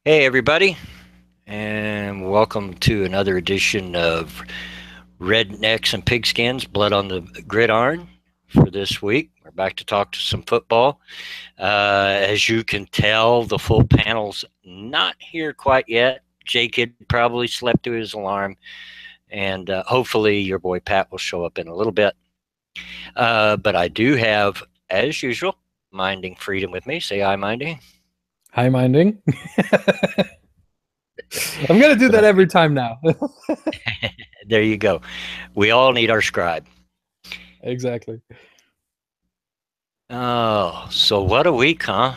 Hey, everybody, and welcome to another edition of Rednecks and Pigskins, Blood on the Gridiron for this week. We're back to talk to some football. As you can tell, the full panel's not here quite yet. Jake had probably slept through his alarm, and hopefully your boy Pat will show up in a little bit. But I do have, as usual, Minding Freedom with me. Say hi, Minding. Hi, Minding. I'm going to do that every time now. There you go. We all need our scribe. Exactly. Oh, so what a week, huh?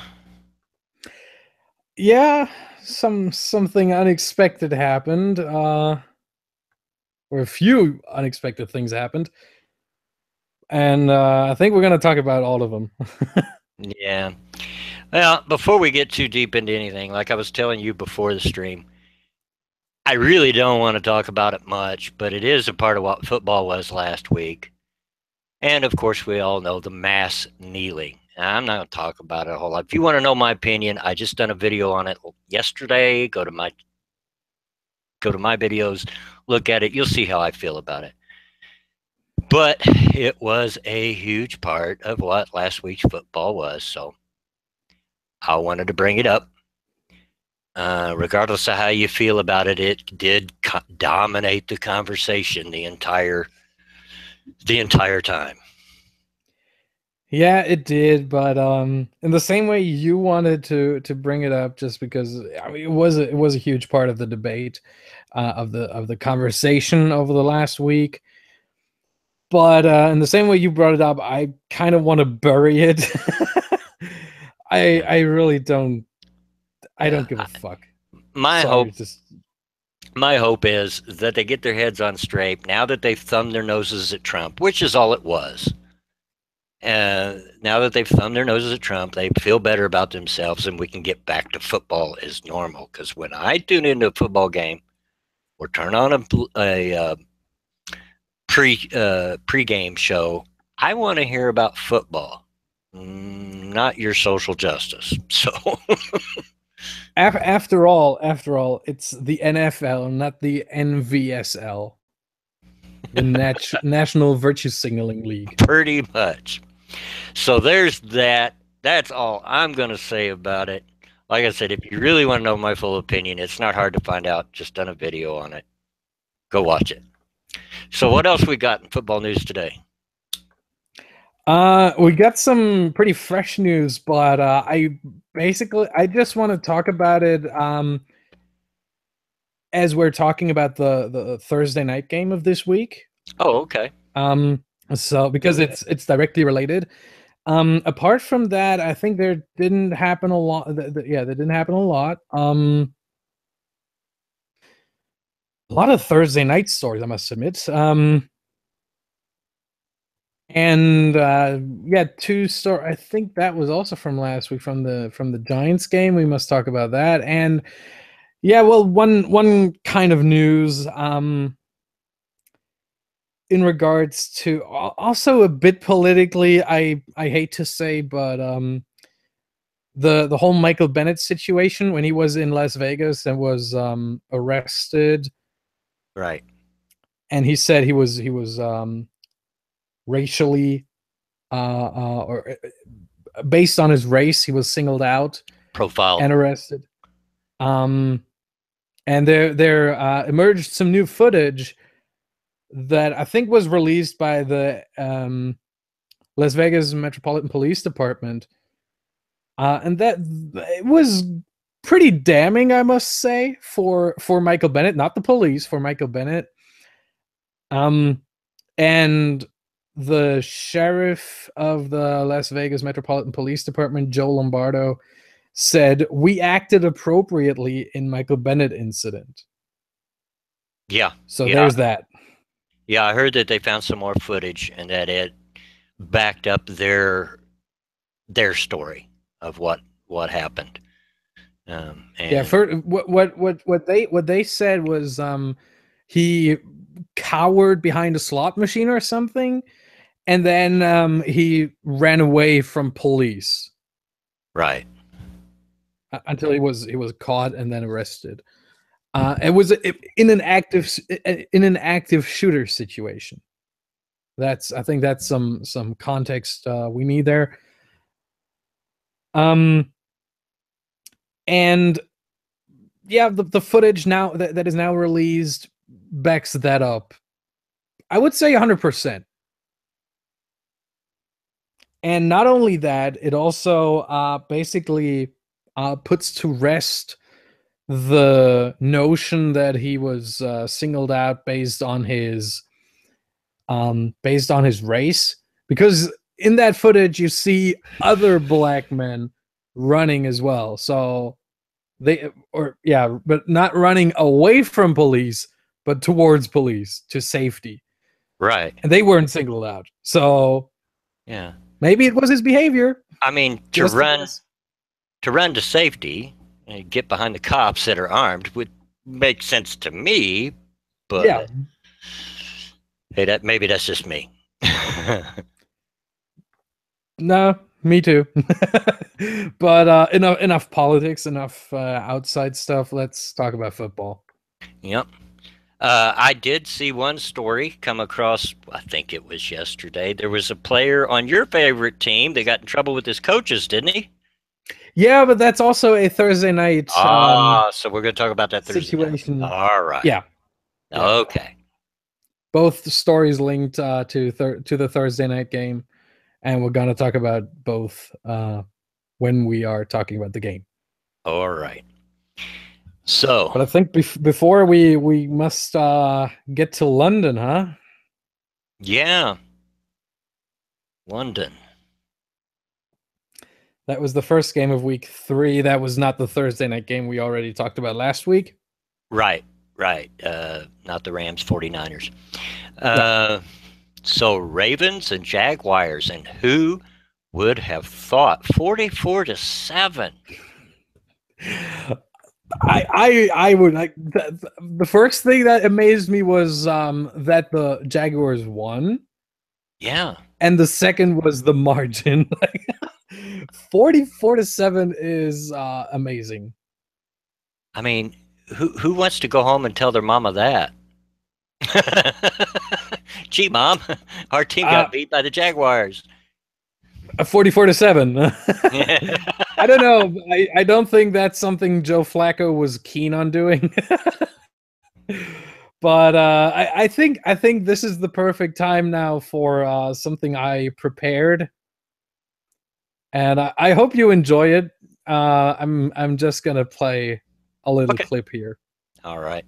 Yeah, something unexpected happened. Or a few unexpected things happened. And I think we're going to talk about all of them. Yeah. Well, before we get too deep into anything, like I was telling you before the stream, I really don't want to talk about it much, but it is a part of what football was last week. And of course, we all know the mass kneeling. I'm not going to talk about it a whole lot. If you want to know my opinion, I just done a video on it yesterday. Go to my videos, look at it. You'll see how I feel about it. But it was a huge part of what last week's football was, so I wanted to bring it up. Regardless of how you feel about it, it did dominate the conversation the entire time. Yeah, it did, but in the same way you wanted to bring it up, just because I mean, it was a huge part of the debate, of the conversation over the last week. But in the same way you brought it up, I kind of want to bury it. I really don't. I Yeah, don't give a fuck. my Sorry, hope just my hope is that they get their heads on straight now that they've thumbed their noses at Trump, which is all it was. Now that they've thumbed their noses at Trump, they feel better about themselves, and we can get back to football as normal. Because when I tune into a football game or turn on a pre-game show, I want to hear about football, not your social justice. So after all, it's the NFL, not the NVSL, the National Virtue Signaling League. pretty much. So there's that. That's all I'm going to say about it. Like I said, if you really want to know my full opinion, it's not hard to find out. Just done a video on it. Go watch it. So what else we got in football news today? We got some pretty fresh news, but I just want to talk about it as we're talking about the Thursday night game of this week. Oh, okay. So because it's directly related. Apart from that, I think there didn't happen a lot. Yeah, there didn't happen a lot. A lot of Thursday night stories, I must admit. And yeah, I think that was also from last week, from the Giants game. We must talk about that. And yeah, well, one kind of news in regards to, also a bit politically, I hate to say, but the whole Michael Bennett situation when he was in Las Vegas and was arrested. Right. And he said he was racially or based on his race, he was singled out Profile. and arrested. And there emerged some new footage that I think was released by the Las Vegas Metropolitan Police Department, and that it was pretty damning, I must say, for Michael Bennett, not the police, for Michael Bennett. And the sheriff of the Las Vegas Metropolitan Police Department, Joe Lombardo, said, "We acted appropriately in Michael Bennett incident." Yeah. So Yeah. there's that. Yeah, I heard that they found some more footage and that it backed up their story of what happened. And Yeah, for what they said was he cowered behind a slot machine or something, and then he ran away from police. right. until he was caught and then arrested. It was in an active shooter situation. I think that's some context we need there. And yeah, the footage now that is now released backs that up. I would say 100%. And not only that, it also basically puts to rest the notion that he was singled out based on his race, because in that footage you see other black men running as well. So but not running away from police, but towards police to safety. Right. And they weren't singled out. So yeah, maybe it was his behavior. I mean, to run to safety and get behind the cops that are armed would make sense to me, but yeah, hey, maybe that's just me. No, me too. But enough politics, enough outside stuff. Let's talk about football. Yep. I did see one story come across, I think it was yesterday. There was a player on your favorite team that got in trouble with his coaches, didn't he? Yeah, but that's also a Thursday night. So we're going to talk about that Thursday situation. night. All right. Yeah. Okay. Both stories linked to the Thursday night game, and we're going to talk about both when we are talking about the game. All right. So, but I think before we must get to London, huh? Yeah. London. That was the first game of week 3. That was not the Thursday night game we already talked about last week. Right. Not the Rams 49ers. So Ravens and Jaguars, and who would have thought 44-7? I would like the first thing that amazed me was that the Jaguars won. Yeah. And the second was the margin. 44-7 is amazing. I mean, who wants to go home and tell their mama that? Gee, Mom, our team got beat by the Jaguars. 44-7. I don't know. I don't think that's something Joe Flacco was keen on doing. But I think this is the perfect time now for something I prepared, and I hope you enjoy it. I'm just gonna play a little clip here. All right.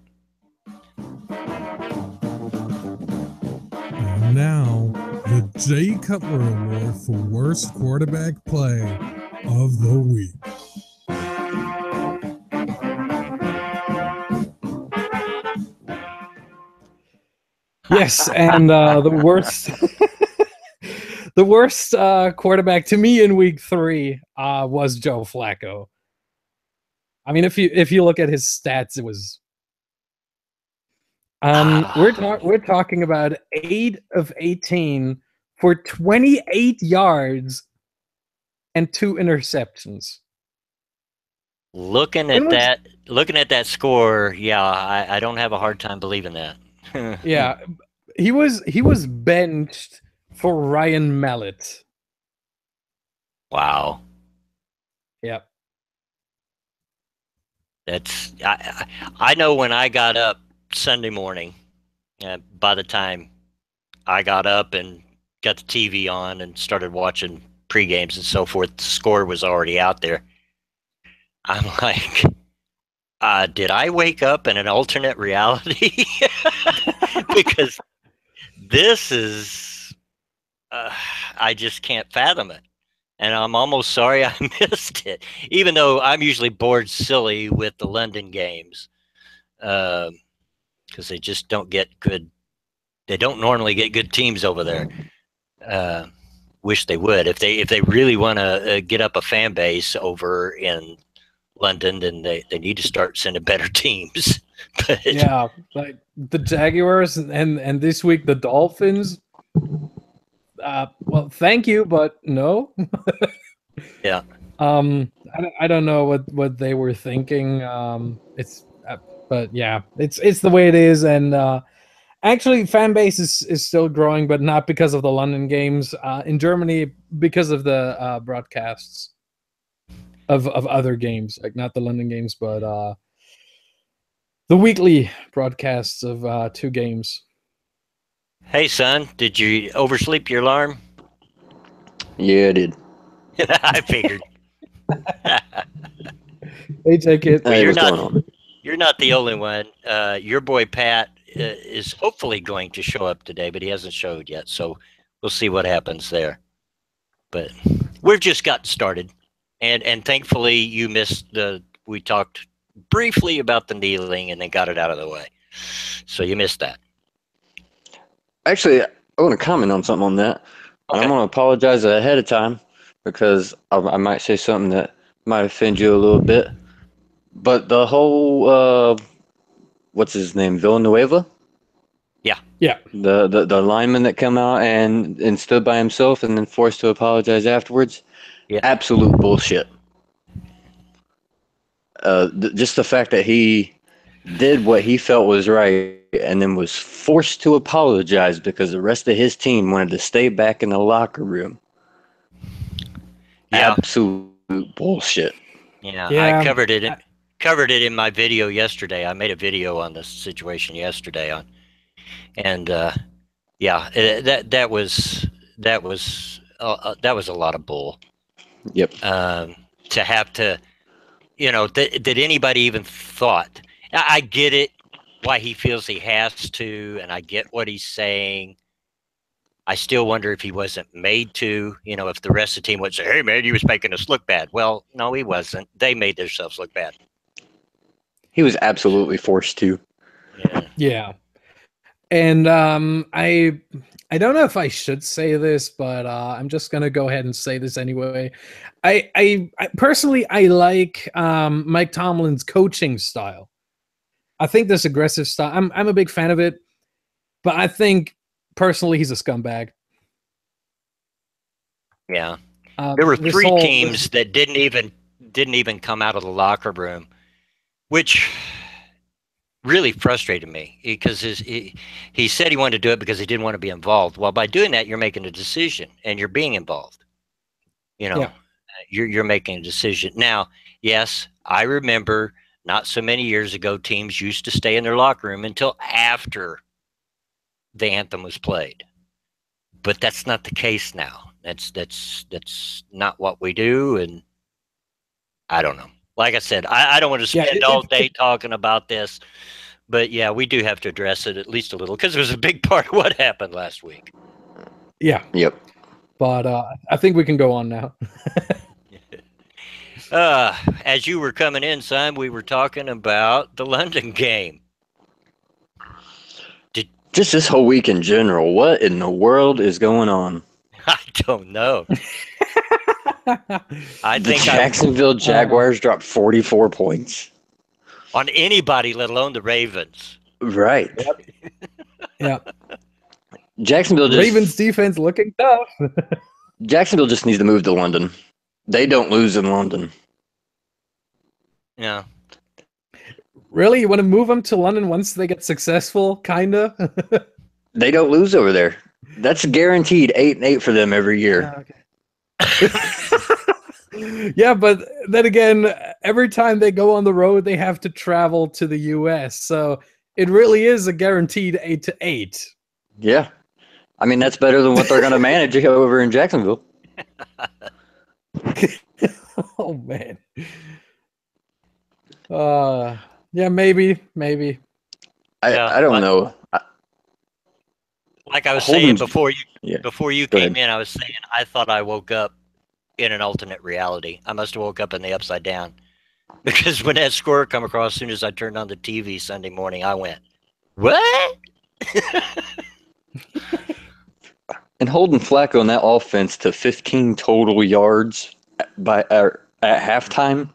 And now the Jay Cutler Award for Worst Quarterback Play of the Week. Yes, and the worst, the worst quarterback to me in week 3 was Joe Flacco. I mean, if you look at his stats, it was. We're talking about 8 of 18 for 28 yards and 2 interceptions. Looking at that score, yeah, I don't have a hard time believing that. Yeah, he was benched for Ryan Mallett. Wow. Yep. That's I know when I got up Sunday morning, by the time I got up and got the TV on and started watching pre-games and so forth, the score was already out there. I'm like, did I wake up in an alternate reality? Because this is, I just can't fathom it. And I'm almost sorry I missed it, even though I'm usually bored silly with the London games, because they just don't get good. They don't normally get good teams over there. Wish they would. If they really want to get up a fan base over in London, then they need to start sending better teams. But, yeah, like the Jaguars and this week the Dolphins. Well, thank you, but no. Yeah. I don't know what they were thinking. But yeah, it's the way it is, and actually, fan base is still growing, but not because of the London games. In Germany, because of the broadcasts of other games, like not the London games, but the weekly broadcasts of 2 games. Hey, son, did you oversleep your alarm? Yeah, it did. I figured. They take it. Well, Hey, you're what's not. going on? You're not the only one. Your boy Pat is hopefully going to show up today, but he hasn't showed yet. So we'll see what happens there. But we've just gotten started, and thankfully you missed the. We talked briefly about the kneeling and then got it out of the way. So you missed that. Actually, I want to comment on something on that. And Okay. I'm going to apologize ahead of time because I might say something that might offend you a little bit. But the whole, what's his name, Villanueva? Yeah, The lineman that come out and stood by himself and then forced to apologize afterwards? Yeah. Absolute bullshit. Just the fact that he did what he felt was right and then was forced to apologize because the rest of his team wanted to stay back in the locker room. Yeah. Absolute bullshit. Yeah. Yeah, I covered it in my video yesterday. I made a video on this situation yesterday and yeah, that was a lot of bull. Yep. To have to, did anybody even thought? I get it, why he feels he has to, and I get what he's saying. I still wonder if he wasn't made to, if the rest of the team would say, hey, man, he was making us look bad. Well, no, he wasn't. They made themselves look bad. He was absolutely forced to. Yeah. yeah. And I don't know if I should say this, but I'm just gonna go ahead and say this anyway. I personally I like Mike Tomlin's coaching style. I think this aggressive style. I'm a big fan of it, but I think personally he's a scumbag. Yeah. There were This 3 whole- teams that didn't even come out of the locker room, which really frustrated me because he said he wanted to do it because he didn't want to be involved. Well, by doing that, you're making a decision and you're being involved. Yeah. You're making a decision. Now, yes, I remember not so many years ago, teams used to stay in their locker room until after the anthem was played. But that's not the case now. That's not what we do, and I don't know. Like I said, I don't want to spend all day talking about this, but yeah, we do have to address it at least a little because it was a big part of what happened last week. Yeah. Yep. But I think we can go on now. As you were coming in, Simon, we were talking about the London game. Just this whole week in general, what in the world is going on? I don't know. I The think Jacksonville Jaguars dropped 44 points. on anybody, let alone the Ravens. Right. Yeah. Jacksonville Ravens defense looking tough. Jacksonville just needs to move to London. They don't lose in London. Yeah. Really? You want to move them to London once they get successful? Kinda. They don't lose over there. That's guaranteed 8-8 for them every year. Yeah, but then again, every time they go on the road, they have to travel to the U.S. So it really is a guaranteed 8-8. Yeah. I mean, that's better than what they're going to manage over in Jacksonville. Oh, man. Yeah, maybe. I don't know. Like I was Holden's- saying before you Go came ahead. in, I was saying I thought I woke up in an alternate reality. I must have woke up in the upside down. Because when that score come across, as soon as I turned on the TV Sunday morning, I went, what? And holding Flacco in that offense to 15 total yards at halftime,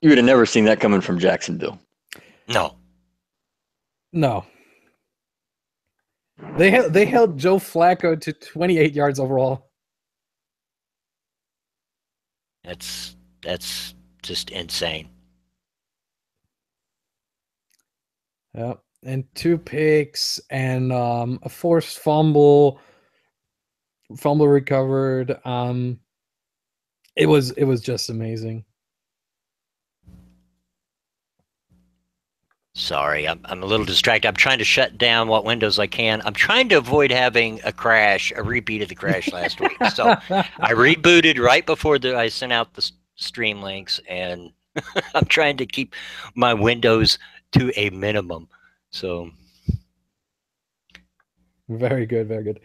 you would have never seen that coming from Jacksonville. No. They held Joe Flacco to 28 yards overall. That's just insane. Yep. And 2 picks and a forced fumble recovered. It was just amazing. Sorry, I'm a little distracted. I'm trying to shut down what windows I can. I'm trying to avoid having a repeat of the crash last week. So I rebooted right before I sent out the stream links, and I'm trying to keep my windows to a minimum. So very good, very good.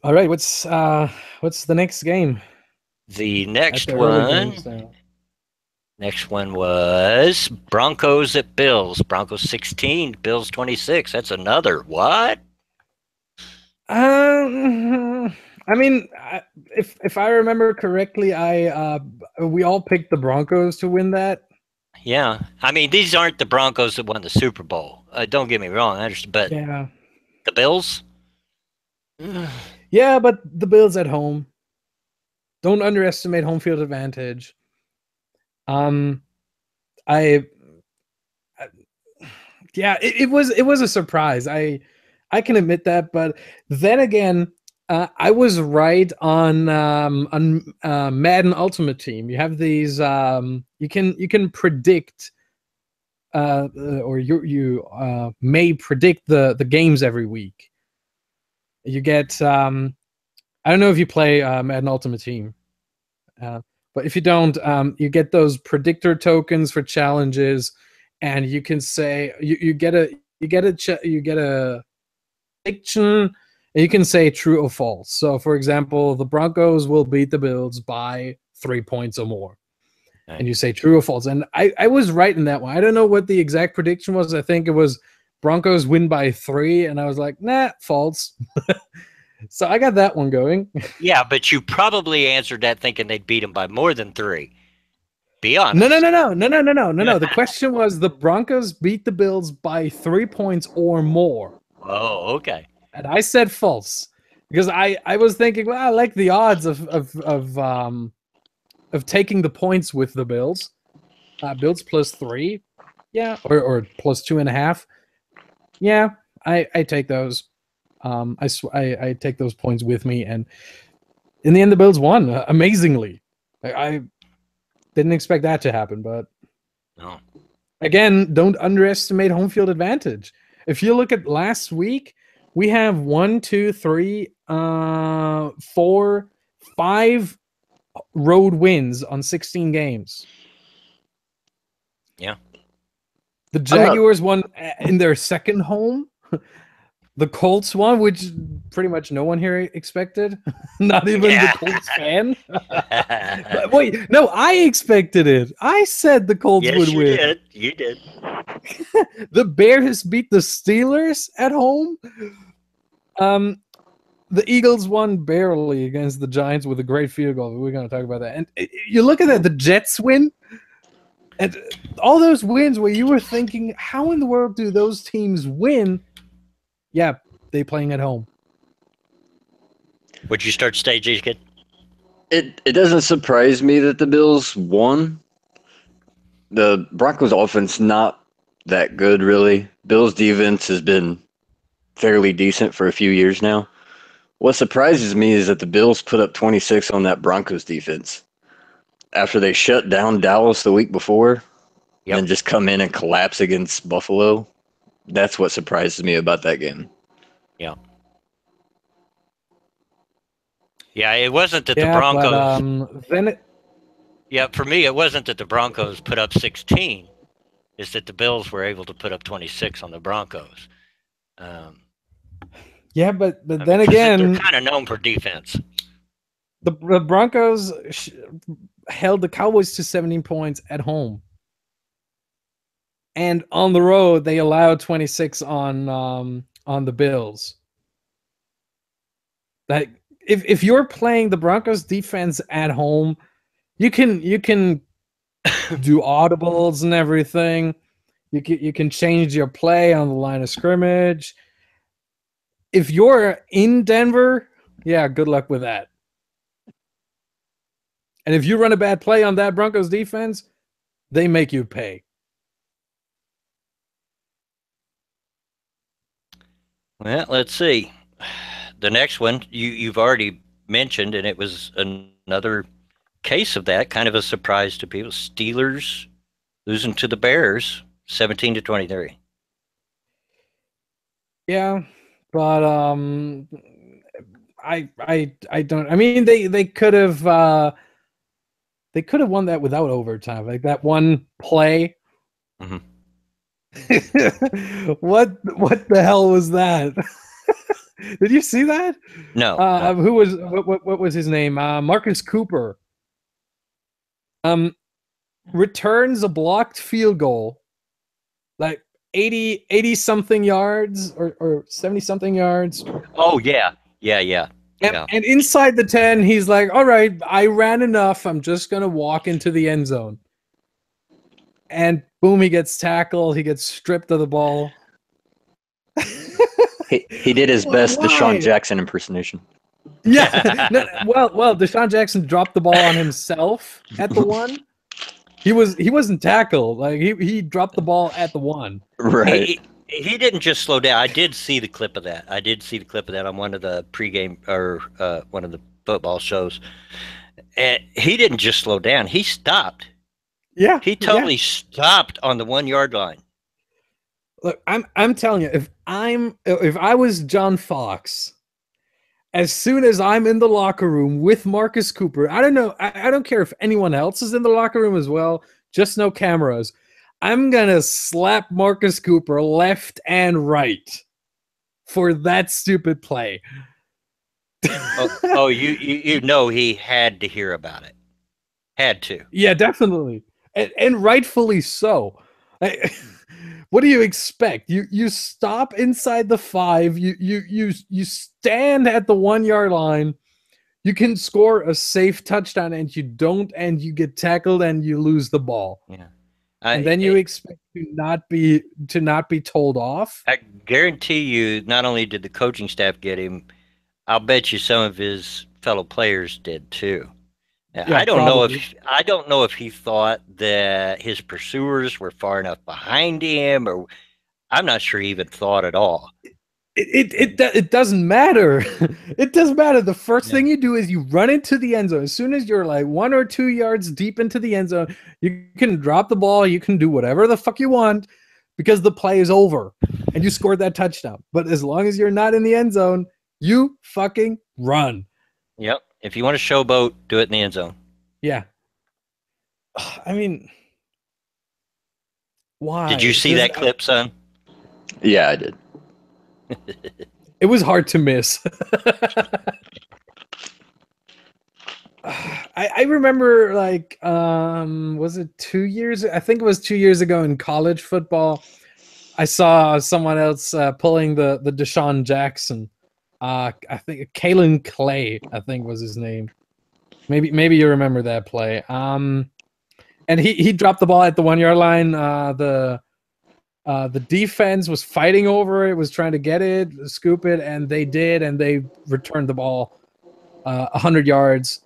All right, what's the next game? The next one was Broncos at Bills. Broncos 16, Bills 26. That's another what? I mean, if I remember correctly, we all picked the Broncos to win that. Yeah, I mean, these aren't the Broncos that won the Super Bowl. Don't get me wrong, I understand, but yeah, the Bills. Yeah, but the Bills at home. Don't underestimate home field advantage. Yeah, it was a surprise. I can admit that, but then again, I was right on Madden Ultimate Team. You have these you can predict or you may predict the games every week. You get I don't know if you play Madden Ultimate Team. But if you don't, you get those predictor tokens for challenges, and you can say you get a prediction, and you can say true or false. So, for example, the Broncos will beat the Bills by 3 points or more, Right. And you say true or false. And I was right in that one. I don't know what the exact prediction was. I think it was Broncos win by 3, and I was like, nah, false. So I got that one going. Yeah, but you probably answered that thinking they'd beat them by more than 3. Be honest. No. The question was the Broncos beat the Bills by 3 points or more. Oh, okay. And I said false because I was thinking, well, I like the odds of taking the points with the Bills. Bills plus 3, yeah, or plus 2.5. Yeah, I take those. I take those points with me, and in the end, the Bills won amazingly. I didn't expect that to happen, but No. Again, don't underestimate home field advantage. If you look at last week, we have 1, 2, 3, 4, 5 road wins on 16 games. Yeah. The Jaguars won in their second home. The Colts won, which pretty much no one here expected. Not even the Colts fan. Wait, no, I expected it. I said the Colts would win. You did. The Bears beat the Steelers at home. The Eagles won barely against the Giants with a great field goal. We're going to talk about that. And you look at that, the Jets win. And all those wins where you were thinking, how in the world do those teams win? Yeah, they playing at home. Would you start stage, kid? It doesn't surprise me that the Bills won. The Broncos offense not that good, really. Bills defense has been fairly decent for a few years now. What surprises me is that the Bills put up 26 on that Broncos defense after they shut down Dallas the week before and just come in and collapse against Buffalo. That's what surprises me about that game. Yeah. Yeah, it wasn't that the Broncos. But, for me, it wasn't that the Broncos put up 16. It's that the Bills were able to put up 26 on the Broncos. But then again, they're kind of known for defense. The Broncos held the Cowboys to 17 points at home. And on the road, they allowed 26 on the Bills. That if you're playing the Broncos defense at home, you can do audibles and everything. You can change your play on the line of scrimmage. If you're in Denver, yeah, good luck with that. And if you run a bad play on that Broncos defense, they make you pay. Well, let's see. The next one you've already mentioned, and it was another case of that, kind of a surprise to people. Steelers losing to the Bears, 17-23. Yeah, but I don't. I mean, they could have won that without overtime. Like that one play. Mm-hmm. What the hell was that? Did you see that? No. Who was what was his name? Marcus Cooper. Returns a blocked field goal, like 80 something yards or 70 something yards. Oh yeah. And inside the 10, he's like, all right, I ran enough. I'm just gonna walk into the end zone. And boom, he gets tackled. He gets stripped of the ball. He did his best Deshaun Jackson impersonation. Yeah. Well, Deshaun Jackson dropped the ball on himself at the one. He wasn't tackled. Like he dropped the ball at the one. Right. He didn't just slow down. I did see the clip of that. On one of the pregame or one of the football shows. And he didn't just slow down. He stopped. Yeah. He totally stopped on the 1 yard line. Look, I'm telling you, if I was John Fox, as soon as I'm in the locker room with Marcus Cooper, I don't know, I don't care if anyone else is in the locker room as well, just no cameras. I'm gonna slap Marcus Cooper left and right for that stupid play. You know he had to hear about it. Had to. Yeah, definitely. And rightfully so. What do you expect? You stop inside the 5. You stand at the 1 yard line. You can score a safe touchdown, and you don't, and you get tackled, and you lose the ball. Yeah. And then you expect to not be told off. I guarantee you, not only did the coaching staff get him, I'll bet you some of his fellow players did too. Yeah, I don't know if he thought that his pursuers were far enough behind him, or I'm not sure he even thought at all. It doesn't matter. It doesn't matter. The first thing you do is you run into the end zone. As soon as you're like 1 or 2 yards deep into the end zone, you can drop the ball. You can do whatever the fuck you want because the play is over and you scored that touchdown. But as long as you're not in the end zone, you fucking run. Yep. If you want to showboat, do it in the end zone. Yeah. I mean, why? Did you see that clip, son? Yeah, I did. It was hard to miss. I remember, like, was it 2 years? I think it was 2 years ago in college football. I saw someone else pulling the Deshaun Jackson. I think Kalen Clay, I think was his name. Maybe you remember that play. And he dropped the ball at the 1 yard line. The defense was fighting over it, was trying to get it, scoop it, and they did, and they returned the ball 100 yards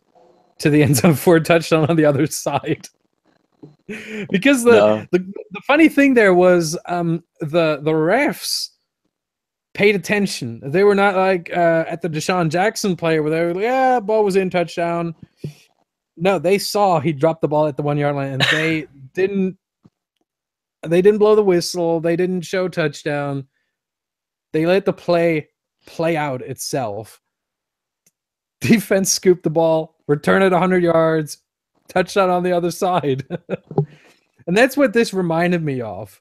to the end zone for a touchdown on the other side. Because the funny thing there was the refs paid attention. They were not like at the Deshaun Jackson play where they were like, yeah, ball was in, touchdown. No, they saw he dropped the ball at the 1 yard line, and they didn't blow the whistle. They didn't show touchdown. They let the play out itself. Defense scooped the ball, return it 100 yards, touchdown on the other side. And that's what this reminded me of.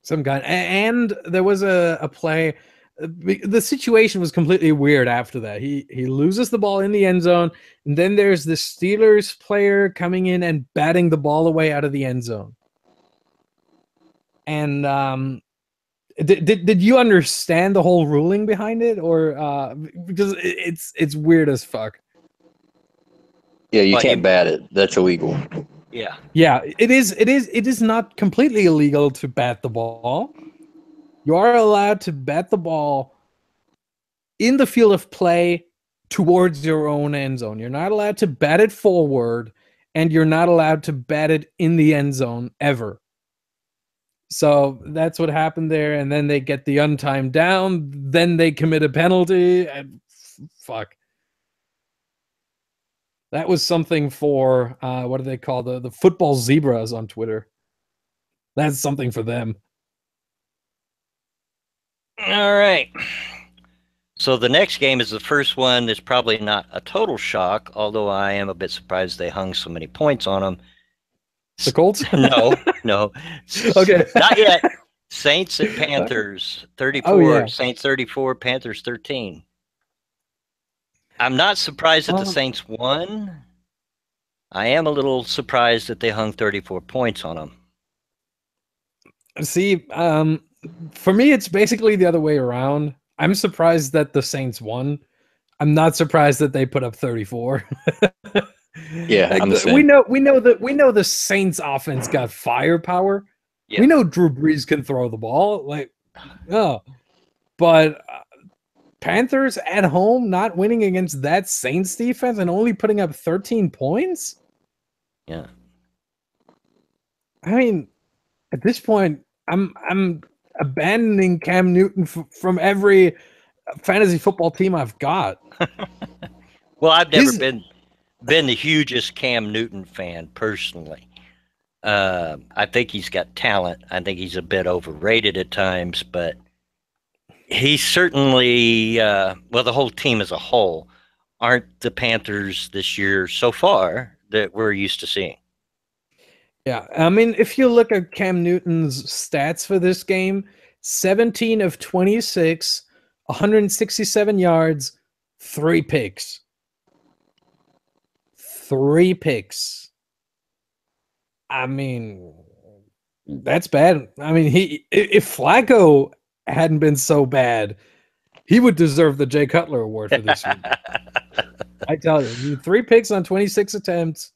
Some guy. And there was a play. The situation was completely weird after that. He loses the ball in the end zone, and then there's the Steelers player coming in and batting the ball away out of the end zone. And did you understand the whole ruling behind it, or because it's weird as fuck? Yeah, you can't bat it. That's illegal. Yeah, it is not completely illegal to bat the ball. You are allowed to bat the ball in the field of play towards your own end zone. You're not allowed to bat it forward, and you're not allowed to bat it in the end zone ever. So that's what happened there, and then they get the untimed down, then they commit a penalty, and fuck. That was something for, what do they call the football zebras on Twitter. That's something for them. All right. So the next game is the first one that's probably not a total shock, although I am a bit surprised they hung so many points on them. The Colts? No. Okay. Not yet. Saints and Panthers, 34. Oh, yeah. Saints 34, Panthers 13. I'm not surprised that the Saints won. I am a little surprised that they hung 34 points on them. See, for me, it's basically the other way around. I'm surprised that the Saints won. I'm not surprised that they put up 34. Yeah, like, I'm the same. we know the Saints offense got firepower. Yeah. We know Drew Brees can throw the ball. But Panthers at home not winning against that Saints defense and only putting up 13 points? Yeah. I mean, at this point, I'm abandoning Cam Newton from every fantasy football team I've got. Well, I've never been the hugest Cam Newton fan personally. I think he's got talent. I think he's a bit overrated at times, but he's certainly, the whole team as a whole aren't the Panthers this year so far that we're used to seeing. Yeah, I mean, if you look at Cam Newton's stats for this game, 17 of 26, 167 yards, 3 picks. 3 picks. I mean, that's bad. I mean, if Flacco hadn't been so bad, he would deserve the Jay Cutler Award for this week. I tell you, 3 picks on 26 attempts.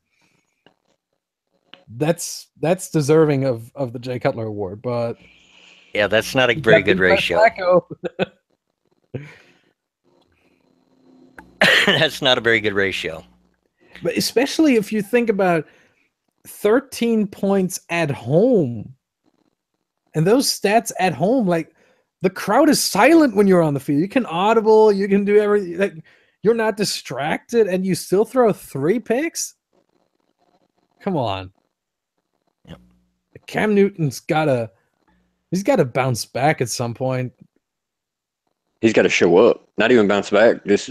That's deserving of the Jay Cutler Award, but yeah, that's not a very good ratio. That's not a very good ratio. But especially if you think about 13 points at home, and those stats at home, like the crowd is silent when you're on the field. You can audible, you can do everything. Like, you're not distracted, and you still throw 3 picks. Come on. Yep. Cam Newton's gotta bounce back at some point. He's got to show up. Not even bounce back. Just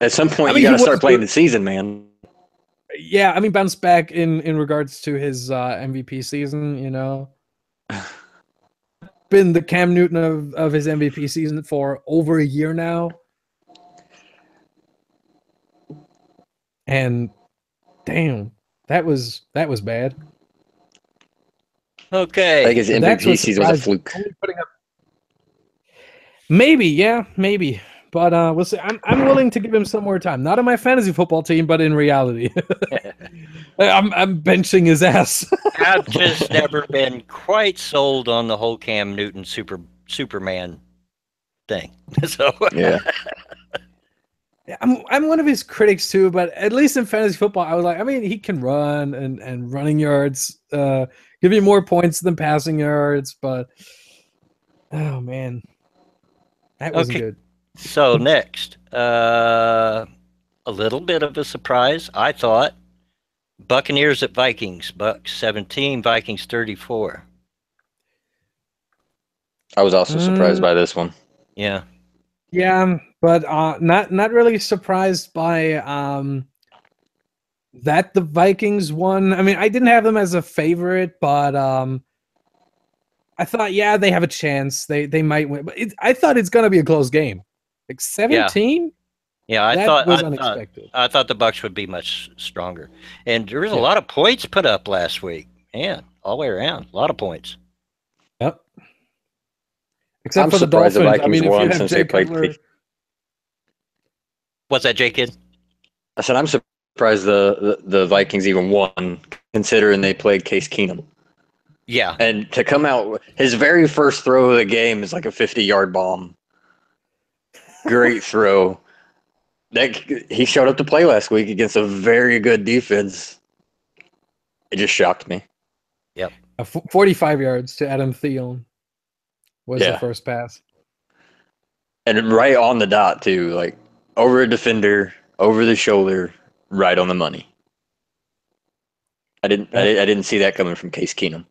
at some point, you got to start playing the season, man. Yeah, I mean, bounce back in regards to his MVP season. You know, been the Cam Newton of his MVP season for over a year now, and damn, that was bad. Okay. I think his MVP season was a fluke. Maybe. But we'll see. I'm willing to give him some more time. Not on my fantasy football team, but in reality. I'm benching his ass. I've just never been quite sold on the whole Cam Newton Superman thing. So yeah. I'm one of his critics too, but at least in fantasy football, I was like, I mean, he can run and running yards give you more points than passing yards, but oh man, that wasn't good. So next, a little bit of a surprise, I thought. Buccaneers at Vikings. Bucks 17, Vikings 34. I was also surprised by this one. Yeah. Yeah, but not really surprised by that the Vikings won. I mean, I didn't have them as a favorite, but I thought, yeah, they have a chance. They might win, but I thought it's gonna be a close game. Like 17? Yeah, I thought unexpected. I thought the Bucks would be much stronger, and there was a lot of points put up last week. Man, all the way around, a lot of points. Yep. Except for the Dolphins. I mean, if you have Jay Cutler... What's that, Jay Kid? I said I'm surprised the Vikings even won, considering they played Case Keenum. Yeah, and to come out, his very first throw of the game is like a 50-yard bomb. Great throw. he showed up to play last week against a very good defense. It just shocked me. Yep. 45 yards to Adam Thielen was the first pass. And right on the dot, too. Like, over a defender, over the shoulder, right on the money. I didn't see that coming from Case Keenum.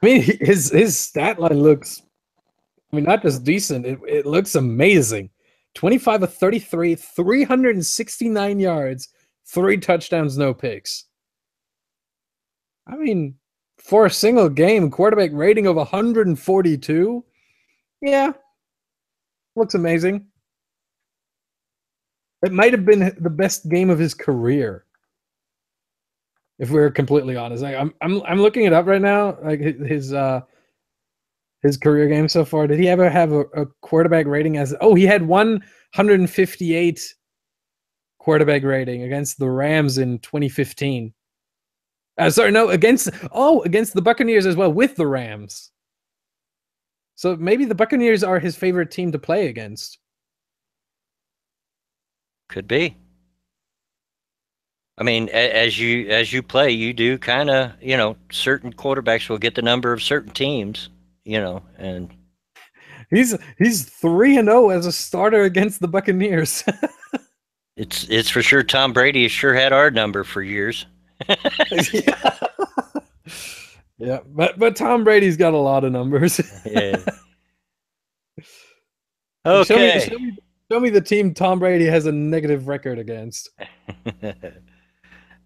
I mean, his stat line looks, I mean, not just decent, it looks amazing. 25 of 33, 369 yards, 3 touchdowns, no picks. I mean, for a single game, quarterback rating of 142, yeah, looks amazing. It might have been the best game of his career, if we're completely honest. Like, I'm looking it up right now. Like his career game so far. Did he ever have a quarterback rating as? Oh, he had 158 quarterback rating against the Rams in 2015. Sorry, no, against the Buccaneers as well with the Rams. So maybe the Buccaneers are his favorite team to play against. Could be. I mean, as you play, you do kind of, certain quarterbacks will get the number of certain teams, and he's 3-0 as a starter against the Buccaneers. it's for sure. Tom Brady has sure had our number for years. Yeah, but Tom Brady's got a lot of numbers. Yeah. Okay. Show me the team Tom Brady has a negative record against.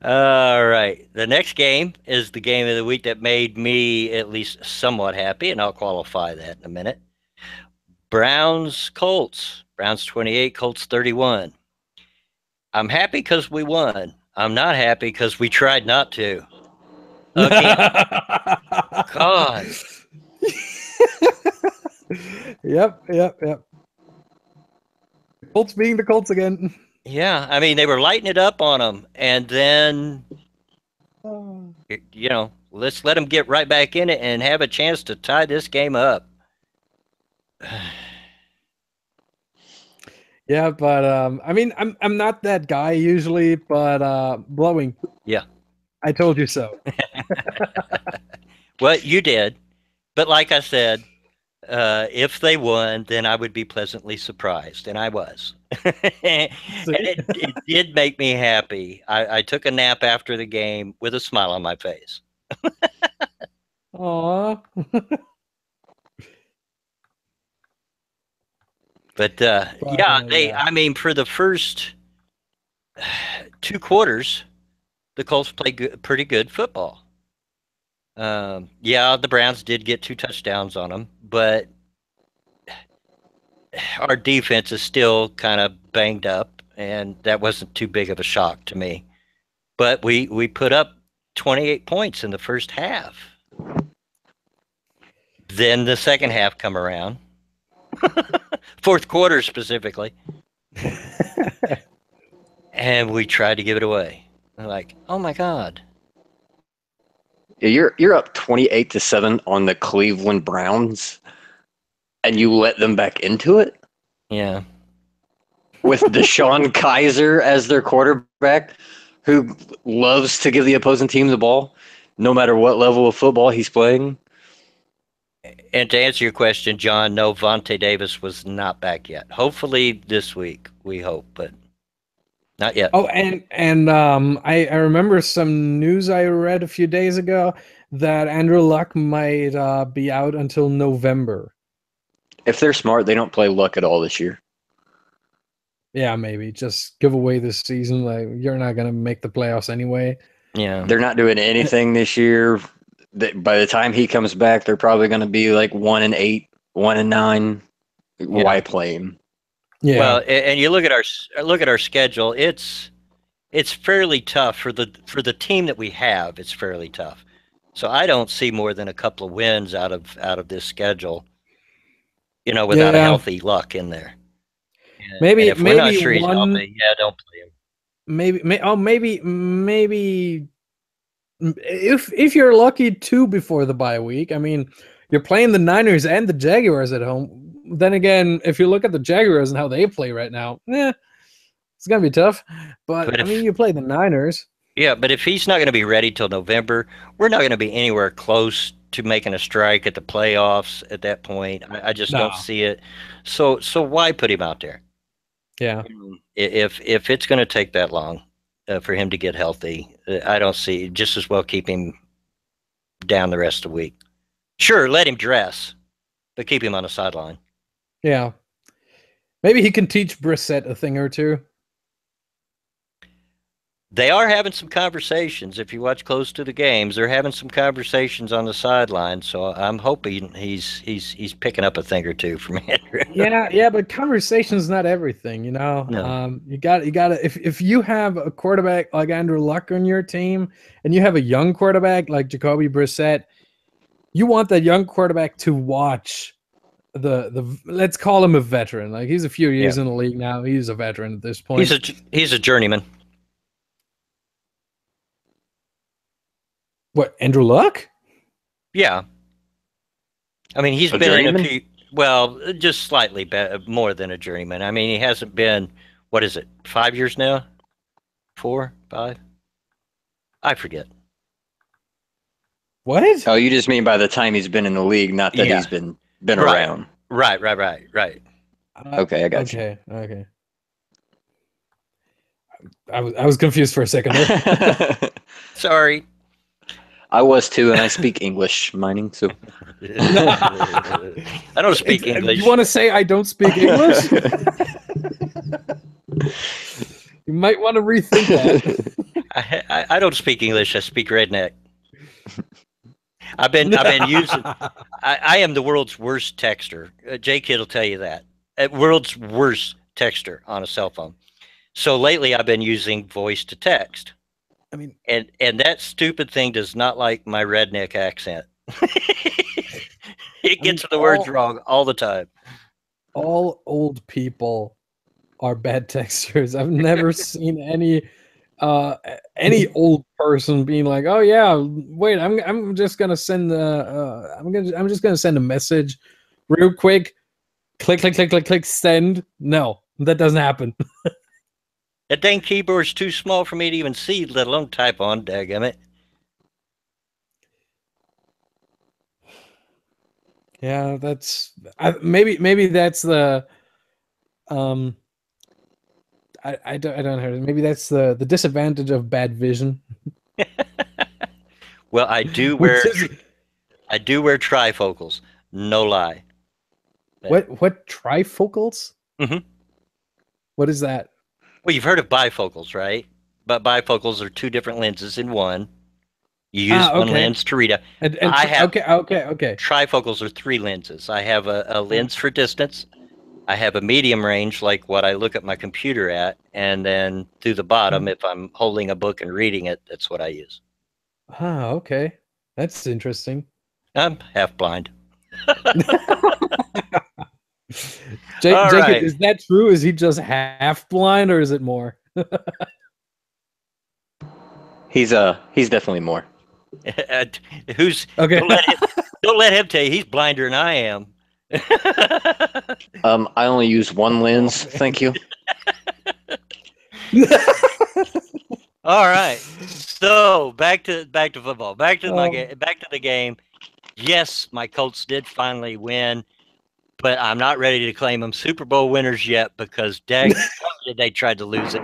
All right. The next game is the game of the week that made me at least somewhat happy, and I'll qualify that in a minute. Browns-Colts. Browns 28, Colts 31. I'm happy because we won. I'm not happy because we tried not to. Again. God. Yep. Colts being the Colts again. Yeah, I mean, they were lighting it up on them, and then, let's let them get right back in it and have a chance to tie this game up. Yeah, but I mean, I'm not that guy usually, but blowing. Yeah, I told you so. Well, you did, but like I said, if they won, then I would be pleasantly surprised, and I was. And it did make me happy. I took a nap after the game with a smile on my face. Aww. But I mean, for the first 2 quarters, the Colts played pretty good football. The Browns did get 2 touchdowns on them, but our defense is still kind of banged up, and that wasn't too big of a shock to me. But we put up 28 points in the first half. Then the second half come around. Fourth quarter specifically. And we tried to give it away. They're like, oh my God. You're up 28-7 on the Cleveland Browns, and you let them back into it? Yeah. With Deshaun Kaiser as their quarterback, who loves to give the opposing team the ball, no matter what level of football he's playing. And to answer your question, John, no, Vontae Davis was not back yet. Hopefully this week, we hope, but not yet. Oh, and I remember some news I read a few days ago that Andrew Luck might be out until November. If they're smart, they don't play Luck at all this year. Yeah, maybe. Just give away this season. Like, you're not going to make the playoffs anyway. Yeah. They're not doing anything this year. By the time he comes back, they're probably going to be like 1-8, 1-9. Yeah. Why play him? Yeah. Well, and you look at our schedule. It's fairly tough for the team that we have. It's fairly tough. So I don't see more than a couple of wins out of this schedule. Without a healthy Luck in there. Maybe and if we're not sure he's healthy, don't play him. Maybe if you're lucky 2 before the bye week. I mean, you're playing the Niners and the Jaguars at home. then again, if you look at the Jaguars and how they play right now, it's gonna be tough. But I mean, you play the Niners. Yeah, but if he's not going to be ready till November, we're not going to be anywhere close to making a strike at the playoffs at that point. I just don't see it. So why put him out there? Yeah. If it's going to take that long for him to get healthy, I don't see. Just as well keep him down the rest of the week. Sure, let him dress, but keep him on the sideline. Yeah. Maybe he can teach Brissett a thing or two. They are having some conversations. If you watch close to the games, they're having some conversations on the sideline. So I'm hoping he's picking up a thing or two from Andrew. Yeah, but conversation's not everything, you know. No. You got to if you have a quarterback like Andrew Luck on your team, and you have a young quarterback like Jacoby Brissett, you want that young quarterback to watch the let's call him a veteran. Like, he's a few years in the league now. He's a veteran at this point. He's a journeyman. What, Andrew Luck? Yeah. I mean, he's been in a few, well, just slightly more than a journeyman. I mean, he hasn't been, what is it, 5 years now? 4, 5? I forget. What? Oh, you just mean by the time he's been in the league, not that he's been around. Right. Okay, I got you. Okay. I was confused for a second there. Sorry. I was too, and I speak English mining, so. I don't speak English. You want to say I don't speak English? You might want to rethink that. I don't speak English. I speak redneck. I've been using. I am the world's worst texter. Jay Kidd will tell you that. World's worst texter on a cell phone. So lately, I've been using voice to text. I mean, and that stupid thing does not like my redneck accent. It gets the words wrong all the time. All old people are bad texters. I've never seen any old person being like, "Oh yeah, wait, I'm just gonna send I'm just gonna send a message real quick. Click, send." No, that doesn't happen. That dang keyboard's too small for me to even see, let alone type on, daggum it. Yeah, maybe that's the I don't know. Maybe that's the disadvantage of bad vision. Well, I do wear trifocals. No lie. What trifocals? Mm-hmm. What is that? Well, you've heard of bifocals, right? But bifocals are two different lenses in one. You use one lens to read. I have okay. Trifocals are 3 lenses. I have a lens for distance. I have a medium range, like what I look at my computer at, and then through the bottom, if I'm holding a book and reading it, that's what I use. Okay. That's interesting. I'm half blind. Jacob, is that true? Is he just half blind, or is it more? He's definitely more. Who's okay? Don't let him tell you he's blinder than I am. I only use one lens. Thank you. All right. So back to football. Back to the game. Yes, my Colts did finally win. But I'm not ready to claim them Super Bowl winners yet because they tried to lose it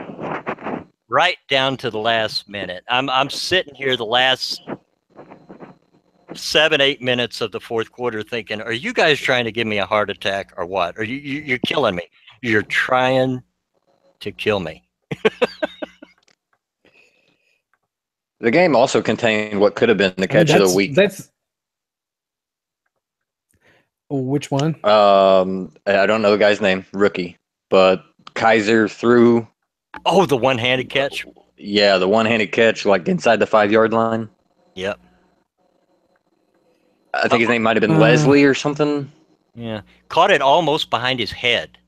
right down to the last minute. I'm sitting here the last 7-8 minutes of the fourth quarter thinking, are you guys trying to give me a heart attack or what? Are you're killing me? You're trying to kill me. The game also contained what could have been the catch of the week. Which one? I don't know the guy's name, rookie, but Kaiser threw. Oh, the one-handed catch. Yeah, the one-handed catch, like inside the 5-yard line. Yep. I think his name might have been Leslie or something. Yeah, caught it almost behind his head.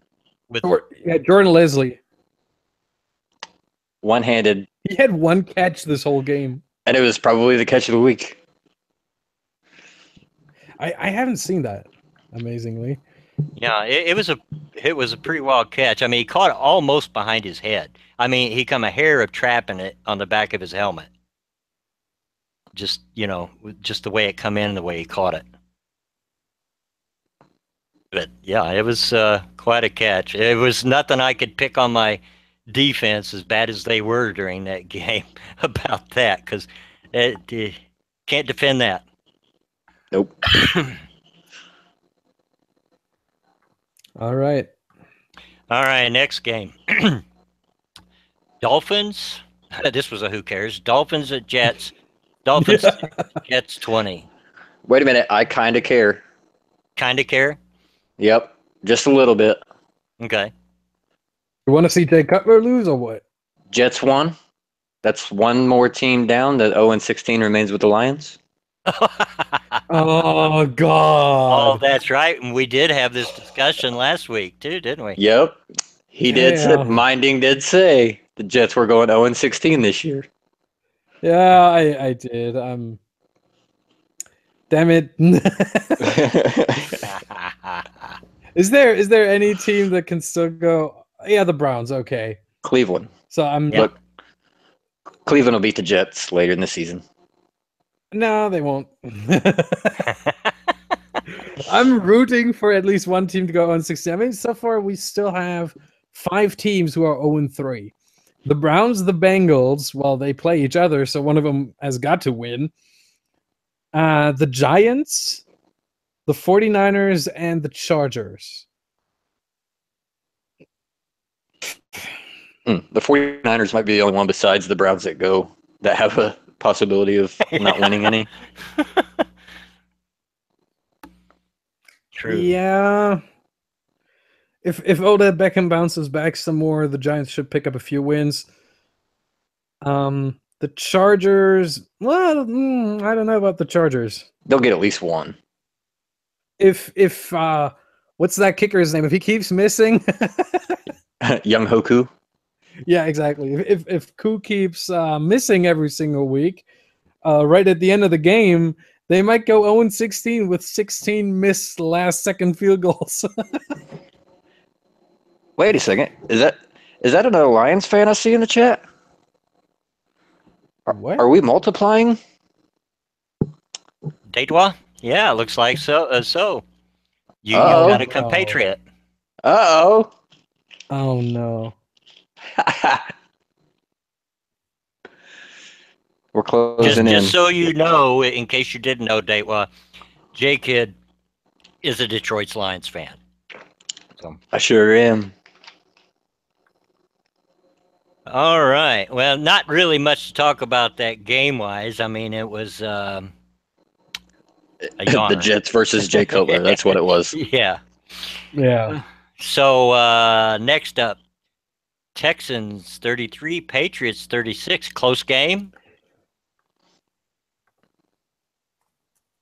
Jordan Leslie. One-handed. He had one catch this whole game, and it was probably the catch of the week. I haven't seen that. Amazingly, Yeah, it was a pretty wild catch. I mean, he caught it almost behind his head. I mean, he come a hair of trapping it on the back of his helmet. Just just the way it come in and the way he caught it. But yeah, it was quite a catch. It was nothing I could pick on my defense as bad as they were during that game about that because it can't defend that. Nope. All right. All right, next game. Dolphins. This was a who cares. Dolphins at Jets. Dolphins Jets 20. Wait a minute. I kind of care. Kind of care. Yep. Just a little bit. Okay. You want to see Jay Cutler lose or what? Jets won. That's one more team down. The 0-16 remains with the Lions. Oh God! Oh, that's right. And we did have this discussion last week too, didn't we? Yep. He did say, Damn. Minding did say the Jets were going 0-16 this year. Yeah, I did. Damn it! Is there any team that can still go? Yeah, the Browns. Okay, Cleveland. so I'm. Yeah. Look, Cleveland will beat the Jets later in the season. No, they won't. I'm rooting for at least one team to go 0-16. I mean, so far we still have 5 teams who are 0-3. The Browns, the Bengals, well, they play each other, so one of them has got to win. The Giants, the 49ers, and the Chargers. The 49ers might be the only one besides the Browns that have a possibility of not winning any. True. Yeah. If Odell Beckham bounces back some more, the Giants should pick up a few wins. The Chargers, well, I don't know about the Chargers. They'll get at least one. If what's that kicker's name? If he keeps missing, Young Hoku. yeah, exactly. If Koo keeps missing every single week, right at the end of the game, they might go 0-16 with 16 missed last-second field goals. Wait a second. Is that another Lions fan I see in the chat? What? Are we multiplying? Deidwa? Yeah, looks like so. You Uh-oh. got a compatriot. Uh-oh. Oh no. We're closing in. Just so you know, in case you didn't know, Deidwa, J-Kid is a Detroit Lions fan. So. I sure am. All right. Well, not really much to talk about that game-wise. I mean, it was a The Jets versus Jay Cutler. That's what it was. Yeah. Yeah. So next up, Texans 33, Patriots 36. Close game.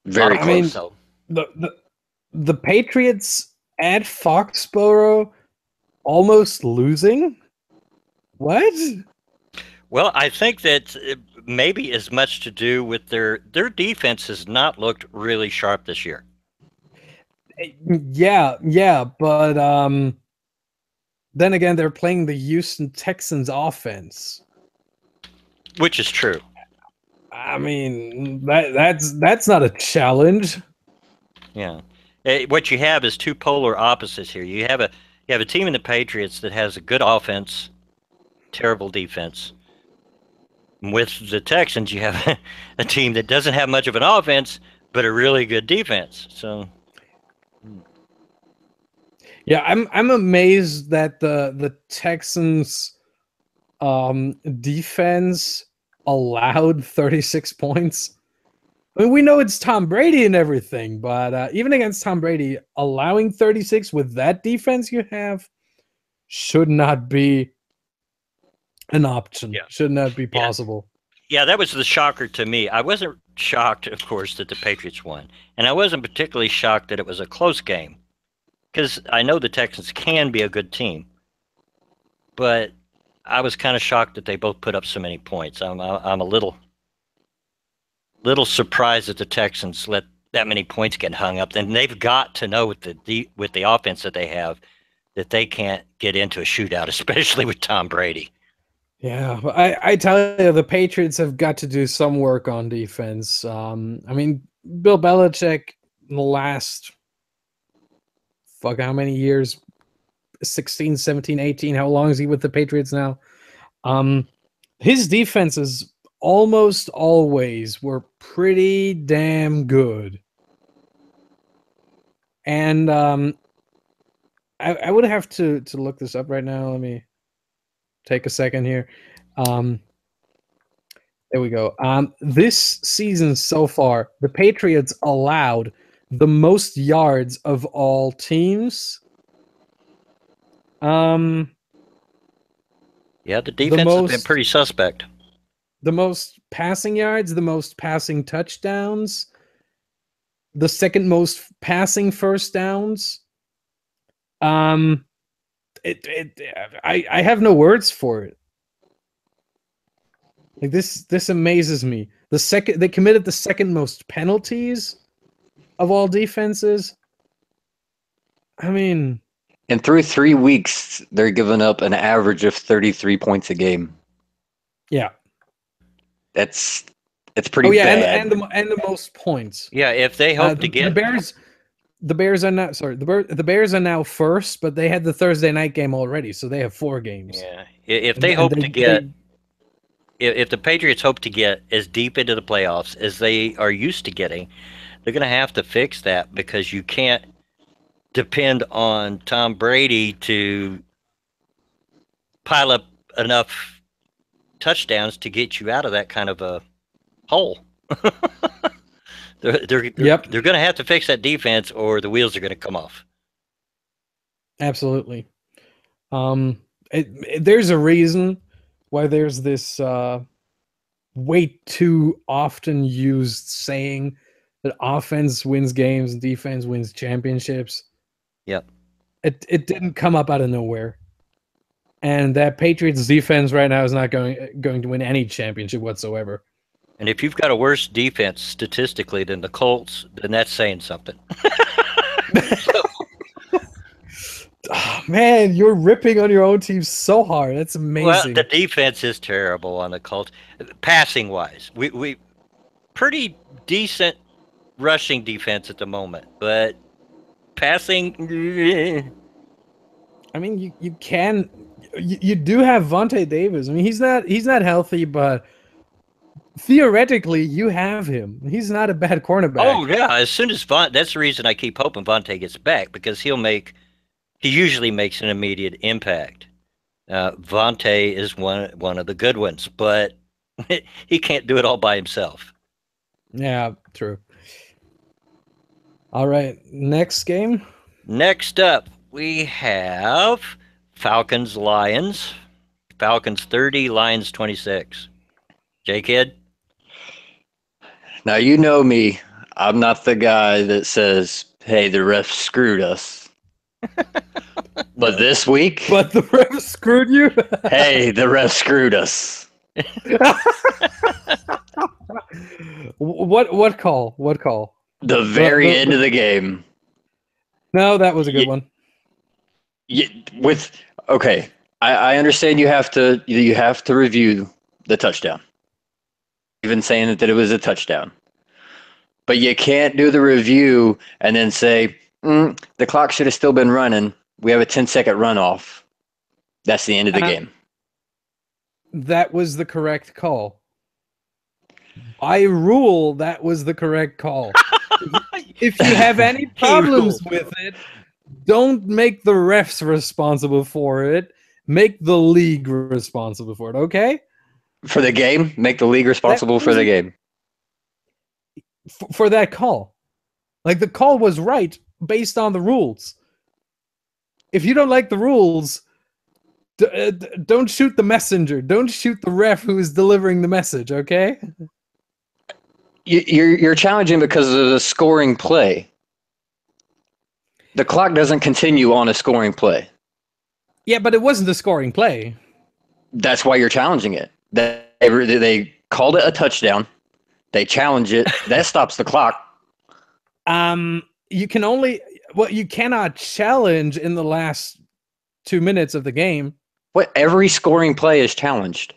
Very I mean, close. the Patriots at Foxborough almost losing. What? Well, I think that maybe as much to do with their defense has not looked really sharp this year. Yeah, but then again, they're playing the Houston Texans offense, which is true. I mean, that's not a challenge. Yeah, what you have is two polar opposites here. You have a team in the Patriots that has a good offense, terrible defense. With the Texans, you have a team that doesn't have much of an offense, but a really good defense. So, yeah, I'm amazed that the Texans defense allowed 36 points. I mean, we know it's Tom Brady and everything, but even against Tom Brady, allowing 36 with that defense you have should not be an option. Yeah. Should not be possible. Yeah, that was the shocker to me. I wasn't shocked, of course, that the Patriots won. And I wasn't particularly shocked that it was a close game. Because I know the Texans can be a good team. But I was kind of shocked that they both put up so many points. I'm a little surprised that the Texans let that many points getting hung up. Then they've got to know with the offense that they have that they can't get into a shootout, especially with Tom Brady. Yeah, but I tell you, the Patriots have got to do some work on defense. I mean, Bill Belichick in the last, how many years? 16, 17, 18. How long is he with the Patriots now? His defenses almost always were pretty damn good. And I would have to look this up right now. Let me take a second here. There we go. This season so far, the Patriots allowed the most yards of all teams. Yeah, the defense has been pretty suspect. The most passing yards, the most passing touchdowns, the second most passing first downs. I have no words for it. Like this amazes me. They committed the second most penalties of all defenses. I mean, and through 3 weeks, they're giving up an average of 33 points a game. Yeah, it's pretty bad. And the most points. Yeah, if they hope to get the Bears are not the Bears are now first, but they had the Thursday night game already, so they have 4 games. Yeah, if they hope to get. If the Patriots hope to get as deep into the playoffs as they are used to getting, they're going to have to fix that, because you can't depend on Tom Brady to pile up enough touchdowns to get you out of that kind of a hole. They're going to have to fix that defense, or the wheels are going to come off. Absolutely. There's a reason why there's this way too often used saying that offense wins games and defense wins championships. Yep. It didn't come up out of nowhere. And that Patriots defense right now is not going to win any championship whatsoever. And if you've got a worse defense statistically than the Colts, then that's saying something. Oh, man, you're ripping on your own team so hard. That's amazing. Well, the defense is terrible on the Colts. Passing wise, we pretty decent rushing defense at the moment, but passing. I mean, you do have Vontae Davis. I mean, he's not healthy, but theoretically, you have him. He's not a bad cornerback. Oh yeah, as soon as that's the reason I keep hoping Vontae gets back, because he usually makes an immediate impact. Vontae is one of the good ones, but he can't do it all by himself. Yeah, true. All right, next game. Next up, we have Falcons-Lions. Falcons 30, Lions 26. J-Kid? Now, you know me. I'm not the guy that says, hey, the refs screwed us. But this week... But the refs screwed you? Hey, the refs screwed us. What call? What call? The very end of the game. No, that was a good one. Okay, I understand you have to review the touchdown. Even saying that it was a touchdown. But you can't do the review and then say, the clock should have still been running. We have a 10-second runoff. That's the end of the game. That was the correct call. By rule, that was the correct call. If you have any problems with it, don't make the refs responsible for it. Make the league responsible for it, okay? For the game? Make the league responsible for the game. For that call. Like, the call was right based on the rules. If you don't like the rules, don't shoot the messenger. Don't shoot the ref who is delivering the message, okay? You're challenging because of the scoring play. The clock doesn't continue on a scoring play. Yeah, but it wasn't a scoring play. That's why you're challenging it. They called it a touchdown. They challenge it. That stops the clock. You can only you cannot challenge in the last 2 minutes of the game. What? Every scoring play is challenged.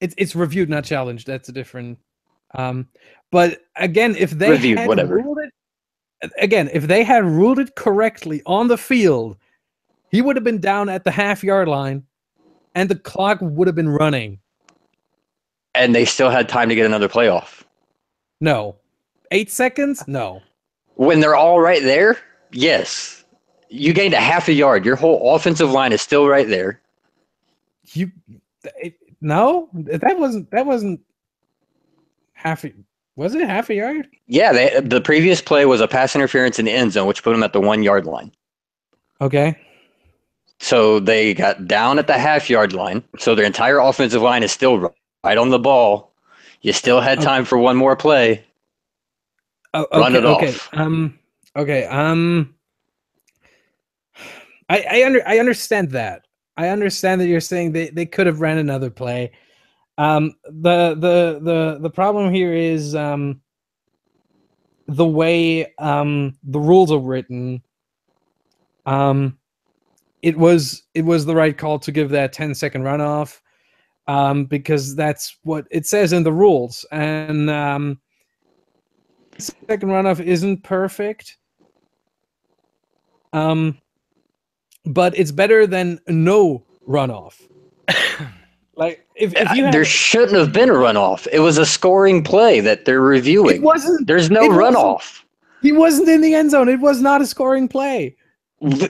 It's reviewed, not challenged. That's a different. But again, if they Reviewed, had whatever. ruled it again, if they had ruled it correctly on the field, he would have been down at the half-yard line, and the clock would have been running. And they still had time to get another play off. No, 8 seconds. No. When they're all right there, yes. You gained a half a yard. Your whole offensive line is still right there. No, that wasn't half. Was it half a yard? Yeah, the previous play was a pass interference in the end zone, which put them at the 1 yard line. Okay. So they got down at the half yard line. So their entire offensive line is still right on the ball. You still had time for one more play. Run it off. I understand that. I understand that you're saying they could have ran another play. The problem here is the way the rules are written. It was the right call to give that 10-second runoff, because that's what it says in the rules. And second runoff isn't perfect, but it's better than no runoff. Like if you had, there shouldn't have been a runoff. It was a scoring play that they're reviewing. It wasn't. There's no runoff. He wasn't in the end zone. It was not a scoring play.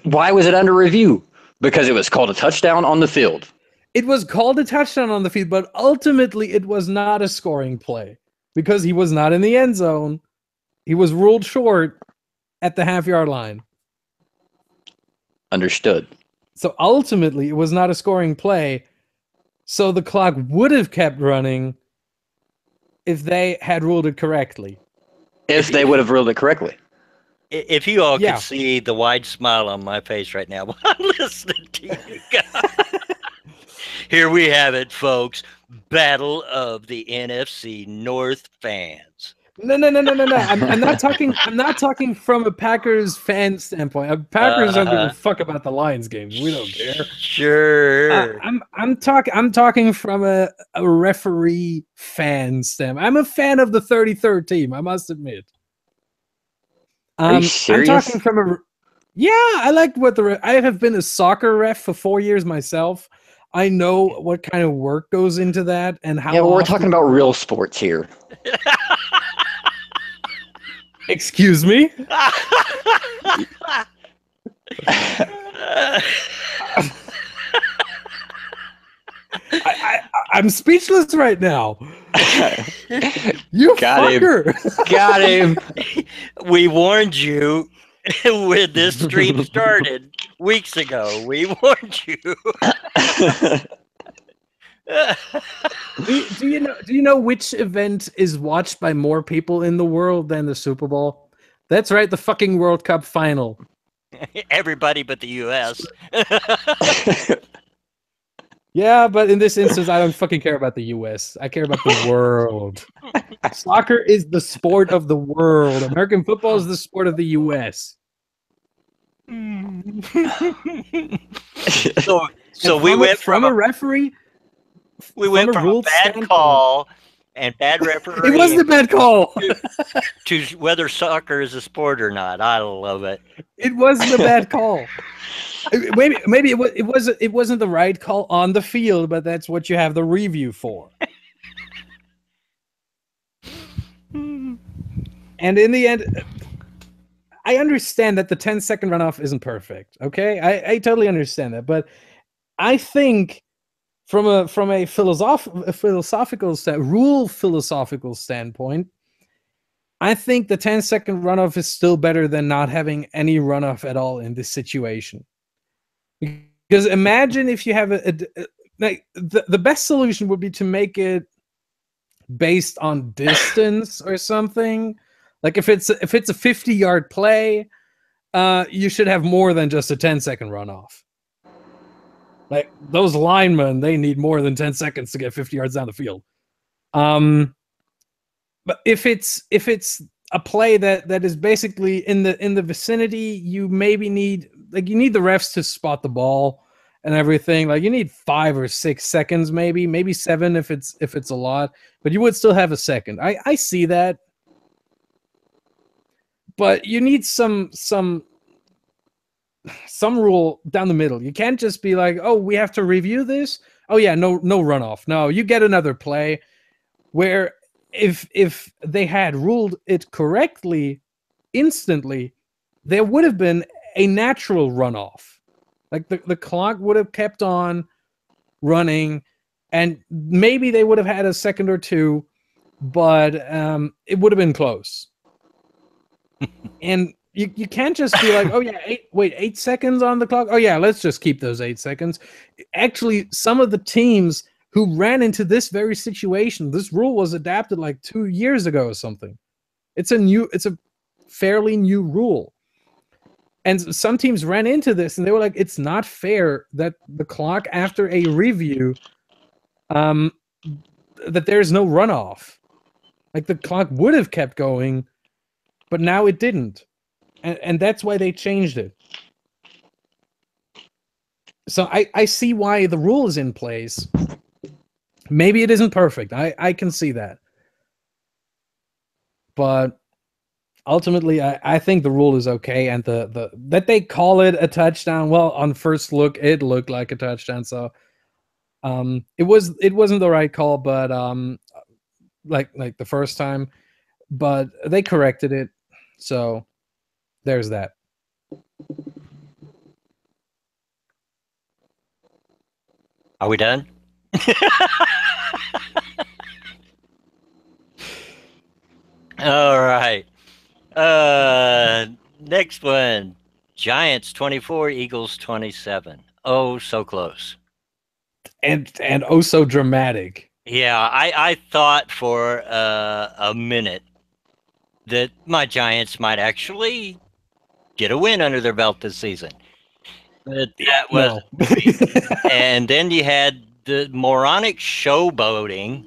Why was it under review? Because it was called a touchdown on the field. It was called a touchdown on the field, but ultimately it was not a scoring play because he was not in the end zone. He was ruled short at the half-yard line. Understood. So ultimately it was not a scoring play. So the clock would have kept running if they had ruled it correctly. If they would have ruled it correctly. If you all could see the wide smile on my face right now while I'm listening to you guys. Here we have it, folks. Battle of the NFC North fans. No. I'm not talking. I'm not talking from a Packers fan standpoint. Packers don't give a fuck about the Lions games. We don't care. Sure. I'm talking from a referee fan standpoint. I'm a fan of the 33rd team. I must admit. Are you serious? I'm talking from a. Yeah, I like what I have been a soccer ref for 4 years myself. I know what kind of work goes into that and how. Yeah, well, we're talking about real sports here. Excuse me? I'm speechless right now. You Got fucker. Him. Got him. We warned you when this stream started weeks ago. We warned you. Do you know which event is watched by more people in the world than the Super Bowl? That's right, the fucking World Cup final. Everybody but the US. Yeah, but in this instance, I don't fucking care about the US. I care about the world. Soccer is the sport of the world. American football is the sport of the US. So we went from a referee. We went from a bad call and bad referee. It wasn't a bad call. to whether soccer is a sport or not. I love it. It wasn't a bad call. Maybe it wasn't the right call on the field, but that's what you have the review for. And in the end, I understand that the 10-second runoff isn't perfect. Okay, I totally understand that, but I think from a philosophical standpoint, I think the 10-second runoff is still better than not having any runoff at all in this situation. Because imagine if you have the best solution would be to make it based on distance or something. Like if it's a 50-yard play, you should have more than just a 10-second runoff. Like those linemen, they need more than 10 seconds to get 50 yards down the field. But if it's a play that is basically in the vicinity. You maybe need the refs to spot the ball and everything. Like you need 5 or 6 seconds, maybe 7 if it's a lot, but you would still have a second. I see that, but you need some rule down the middle. You can't just be like, oh, we have to review this. Oh yeah, no runoff. No, you get another play where if they had ruled it correctly instantly, there would have been a natural runoff. Like the clock would have kept on running, and maybe they would have had a second or two, but it would have been close. And you can't just be like, oh yeah, 8 seconds on the clock. Oh yeah, let's just keep those 8 seconds. Actually, some of the teams who ran into this very situation, this rule was adapted like 2 years ago or something. It's a fairly new rule. And some teams ran into this and they were like, it's not fair that the clock after a review, that there's no runoff. Like the clock would have kept going, but now it didn't. And that's why they changed it. So I see why the rule is in place. Maybe it isn't perfect. I can see that. But ultimately, I think the rule is okay. And the that they call it a touchdown, well, on first look, it looked like a touchdown. So it wasn't the right call, but like the first time. But they corrected it. So there's that. Are we done? All right. Next one. Giants 24, Eagles 27. Oh, so close. And oh so dramatic. Yeah, I thought for a minute that my Giants might actually get a win under their belt this season. But that was no. And then you had the moronic showboating.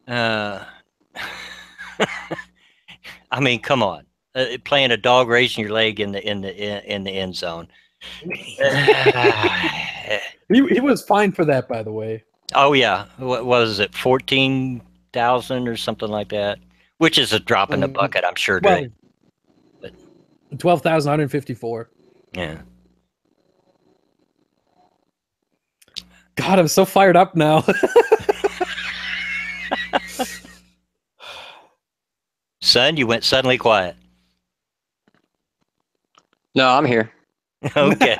I mean, come on, playing a dog raising your leg in the end zone. He was fine for that, by the way. Oh yeah, what was it, 14,000 or something like that? Which is a drop in the bucket, I'm sure. Well, 12,154. Yeah. God, I'm so fired up now. Son, you went suddenly quiet. No, I'm here. Okay.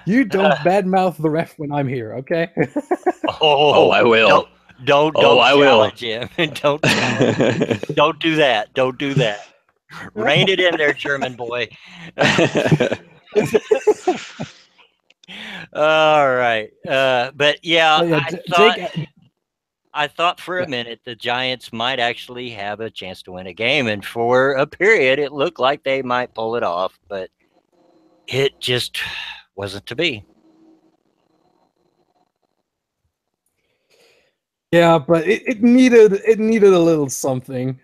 You don't badmouth the ref when I'm here, okay? Oh, I will. Don't challenge him. Don't do that. Don't do that. Rein it in there, German boy. All right. But yeah, I thought for a minute the Giants might actually have a chance to win a game, and for a period it looked like they might pull it off, but it just wasn't to be. Yeah, but it needed a little something.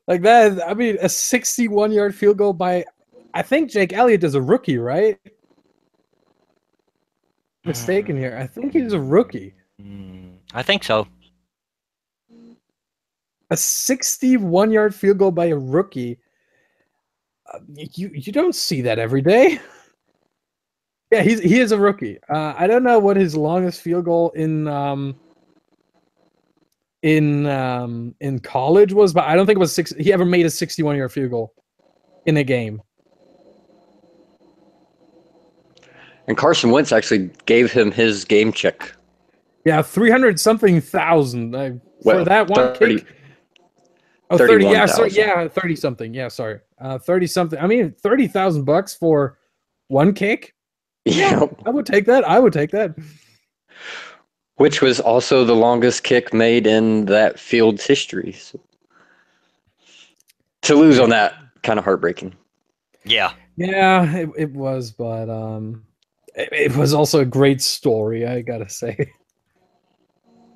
Like that, I mean, a 61-yard field goal by, I think Jake Elliott is a rookie, right? Mistaken here. I think he's a rookie. I think so. A 61-yard field goal by a rookie. You don't see that every day. Yeah, he is a rookie. I don't know what his longest field goal in college was, but I don't think it was he ever made a 61-yard field goal in a game. And Carson Wentz actually gave him his game check. Yeah, 300-something thousand for that one 30, kick. Oh, 30. Yeah, 31,000. sorry. Yeah, 30-something. Yeah, sorry. 30-something. I mean, $30,000 for one kick. Yeah, I would take that. I would take that. Which was also the longest kick made in that field's history. So to lose on that, kind of heartbreaking. Yeah. Yeah, it was, but it was also a great story, I gotta say.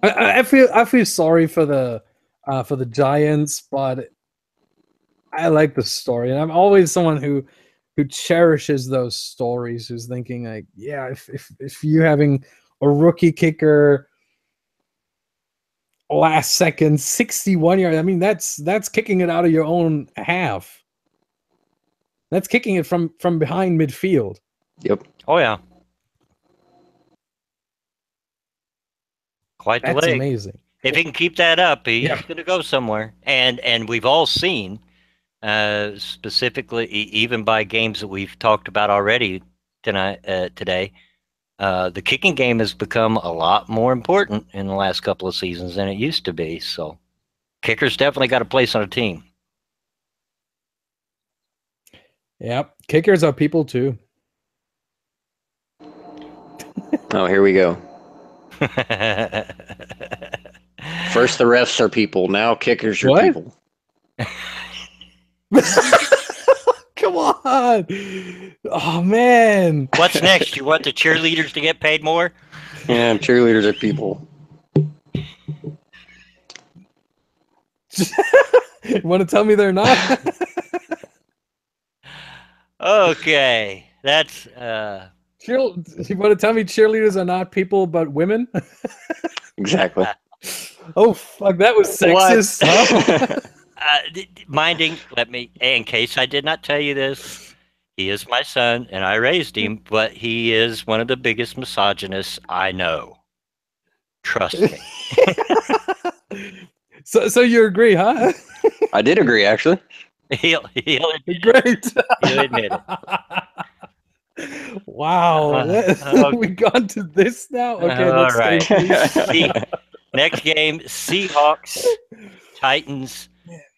I feel sorry for the Giants, but I like the story, and I'm always someone who cherishes those stories. Who's thinking like, yeah, if you having a rookie kicker last second 61-yard, I mean that's kicking it out of your own half. That's kicking it from behind midfield. Yep. Oh yeah. Quite the That's leg. amazing. If he can keep that up, he's Yeah. going to go somewhere. And we've all seen, specifically, even by games that we've talked about already today, the kicking game has become a lot more important in the last couple of seasons than it used to be. So, kickers definitely got a place on a team. Yep, kickers are people too. Oh, here we go. First, the refs are people. Now, kickers are What? people. Come on! Oh man! What's next? You want the cheerleaders to get paid more? Yeah, cheerleaders are people. You want to tell me they're not? Okay, that's You want to tell me cheerleaders are not people but women? Exactly. Oh fuck, that was sexist. Huh? let me, in case I did not tell you this, he is my son and I raised him, but he is one of the biggest misogynists I know. Trust me. So you agree, huh? I did agree, actually. He'll admit Great. He'll admit it. Wow. Okay. We gone to this now? Okay, All let's right. stay, please. Next game, Seahawks, Titans.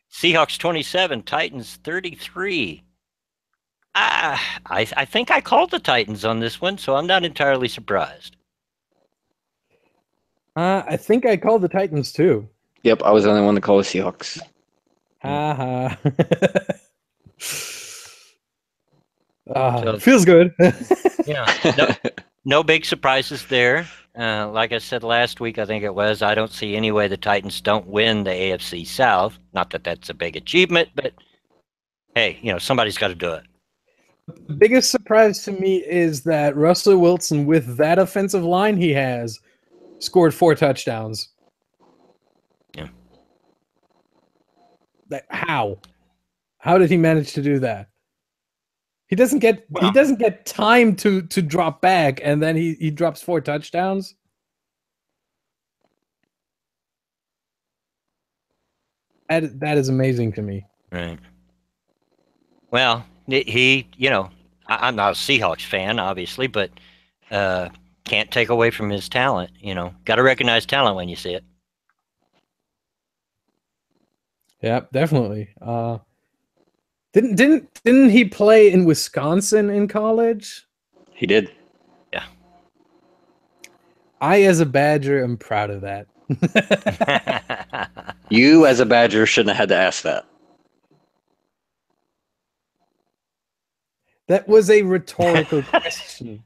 Seahawks 27, Titans 33. I think I called the Titans on this one, so I'm not entirely surprised. I think I called the Titans too. Yep, I was the only one to call the Seahawks. Ha So- feels good. Yeah. No big surprises there. Like I said last week, I think it was, I don't see any way the Titans don't win the AFC South. Not that that's a big achievement, but hey, somebody's got to do it. The biggest surprise to me is that Russell Wilson, with that offensive line he has, scored 4 touchdowns. Yeah. How? How did he manage to do that? He doesn't get time to drop back, and then he drops 4 touchdowns. That is amazing to me. Right. Well, I'm not a Seahawks fan, obviously, but can't take away from his talent. Got to recognize talent when you see it. Yeah, definitely. Didn't he play in Wisconsin in college? He did. Yeah. I, as a Badger, am proud of that. You, as a Badger, shouldn't have had to ask that. That was a rhetorical question.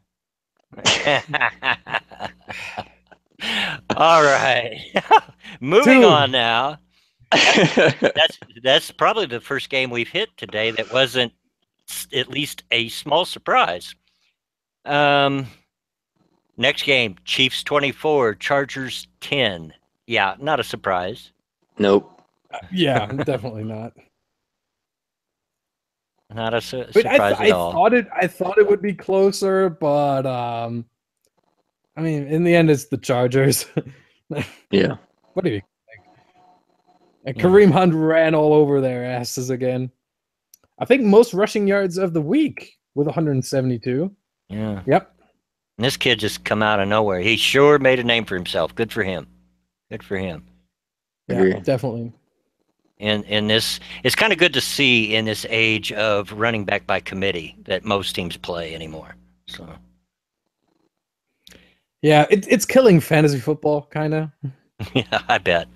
All right. Moving Dude. on now. That's probably the first game we've hit today that wasn't at least a small surprise. Next game, Chiefs 24, Chargers 10. Yeah, not a surprise. Nope. Yeah, definitely not. Not a But surprise at all. I thought it would be closer, but I mean, in the end, it's the Chargers. Yeah. What do you think? And Kareem Hunt ran all over their asses again. I think most rushing yards of the week with 172. Yeah. Yep. And this kid just come out of nowhere. He sure made a name for himself. Good for him. Good for him. Yeah, Agreed. definitely. And this, it's kind of good to see in this age of running back by committee that most teams play anymore. So Yeah, it's killing fantasy football, kind of. yeah, I bet.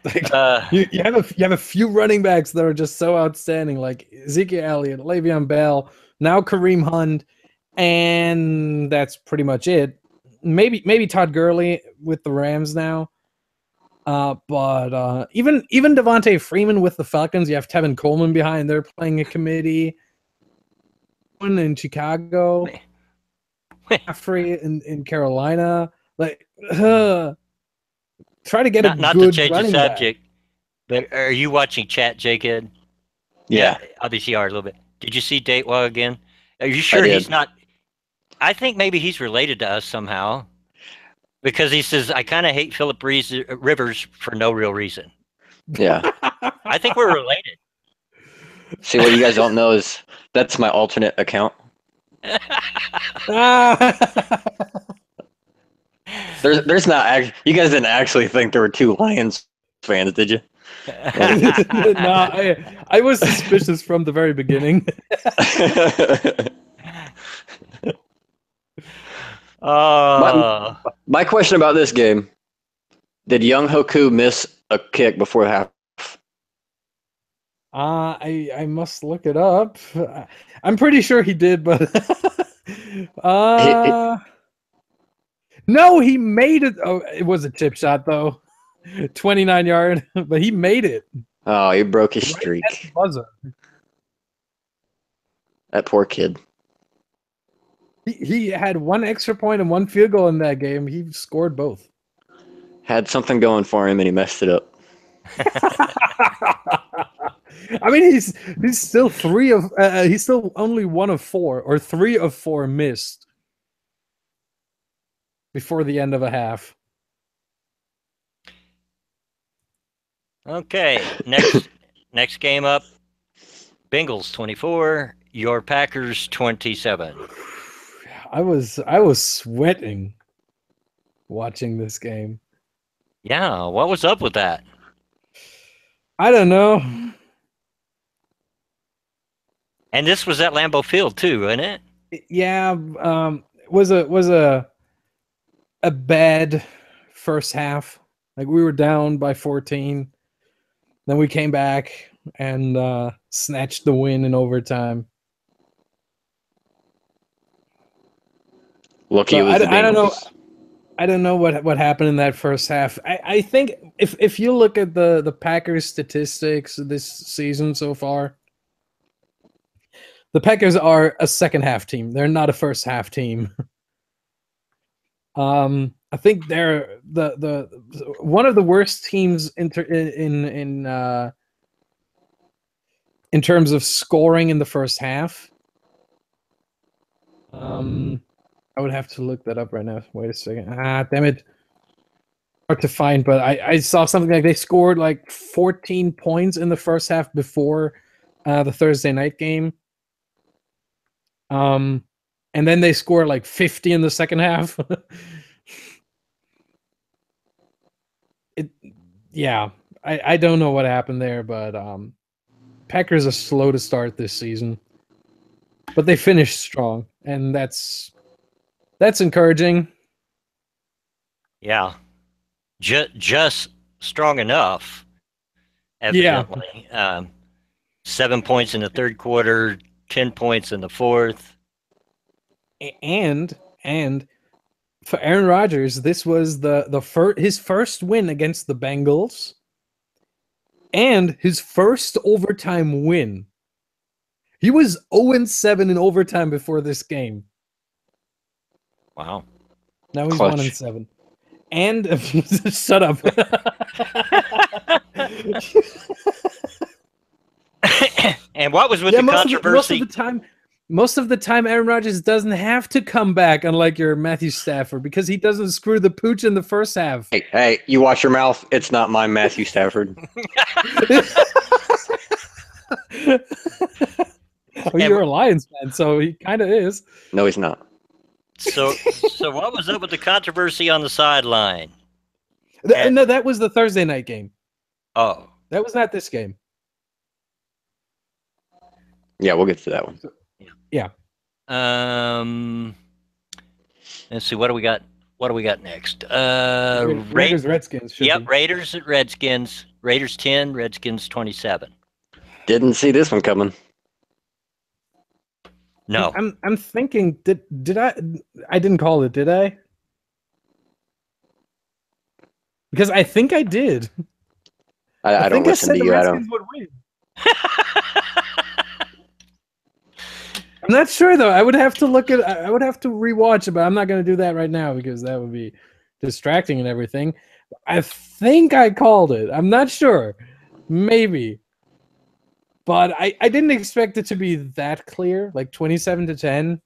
Like, you have a few running backs that are just so outstanding, like Ezekiel Elliott, Le'Veon Bell, now Kareem Hunt, and that's pretty much it. Maybe Todd Gurley with the Rams now, But even Devontae Freeman with the Falcons, you have Tevin Coleman behind there playing a committee. One in Chicago, Jeffrey in Carolina. Like, try to get a Not to good change the running back. subject, but are you watching chat, Jacob? Yeah. Obviously you are a little bit. Did you see Datewell again? Are you sure he's not? I think maybe he's related to us somehow, because he says, I kind of hate Philip Rivers for no real reason. Yeah. I think we're related. See, what you guys don't know is that's my alternate account. There's not. You guys didn't actually think there were two Lions fans, did you? No, I was suspicious from the very beginning. My question about this game: did Young Hoku miss a kick before half? I must look it up. I'm pretty sure he did, but no, he made it. Oh, it was a chip shot though, 29-yard, but he made it. Oh, he broke his streak. That poor kid. He had one extra point and one field goal in that game. He scored both. Had something going for him, and he messed it up. I mean, he's still he's still only 1 of 4 or 3 of 4 missed before the end of a half. Okay, next game up. Bengals 24, your Packers 27. I was sweating watching this game. Yeah, what was up with that? I don't know. And this was at Lambeau Field too, wasn't it? Yeah, was a bad first half. Like, we were down by 14. Then we came back and snatched the win in overtime. Lucky it was the Bengals. I don't know what happened in that first half. I think if you look at the Packers statistics this season so far, the Packers are a second half team. They're not a first half team. I think they're the one of the worst teams in terms of scoring in the first half. I would have to look that up right now. Wait a second. Damn it. Hard to find, but I saw something like they scored like 14 points in the first half before the Thursday night game. And then they scored like 50 in the second half. I don't know what happened there, but Packers are slow to start this season. But they finished strong, and that's encouraging. Yeah. Just strong enough, evidently. Yeah. 7 points in the third quarter, 10 points in the fourth. And for Aaron Rodgers, this was his first win against the Bengals and his first overtime win. He was 0-7 in overtime before this game. Wow. Now he's 1-7. And shut up. And what was with the controversy? Most of the time, Aaron Rodgers doesn't have to come back, unlike your Matthew Stafford, because he doesn't screw the pooch in the first half. Hey, you watch your mouth. It's not my Matthew Stafford. Well, you're a Lions fan, so he kind of is. No, he's not. So what was up with the controversy on the sideline? No, that was the Thursday night game. Oh. That was not this game. Yeah, we'll get to that one. Yeah. Let's see. What do we got? What do we got next? Raiders, Redskins. Yep, Raiders at Redskins. Raiders 10, Redskins 27. Didn't see this one coming. No. I'm thinking, did I didn't call it, did I? Because I think I did. I don't think I listen said to the you. I Redskins don't. would win. I'm not sure though. I would have to rewatch it, but I'm not going to do that right now because that would be distracting and everything. I think I called it. I'm not sure. Maybe. But I didn't expect it to be that clear, like 27-10.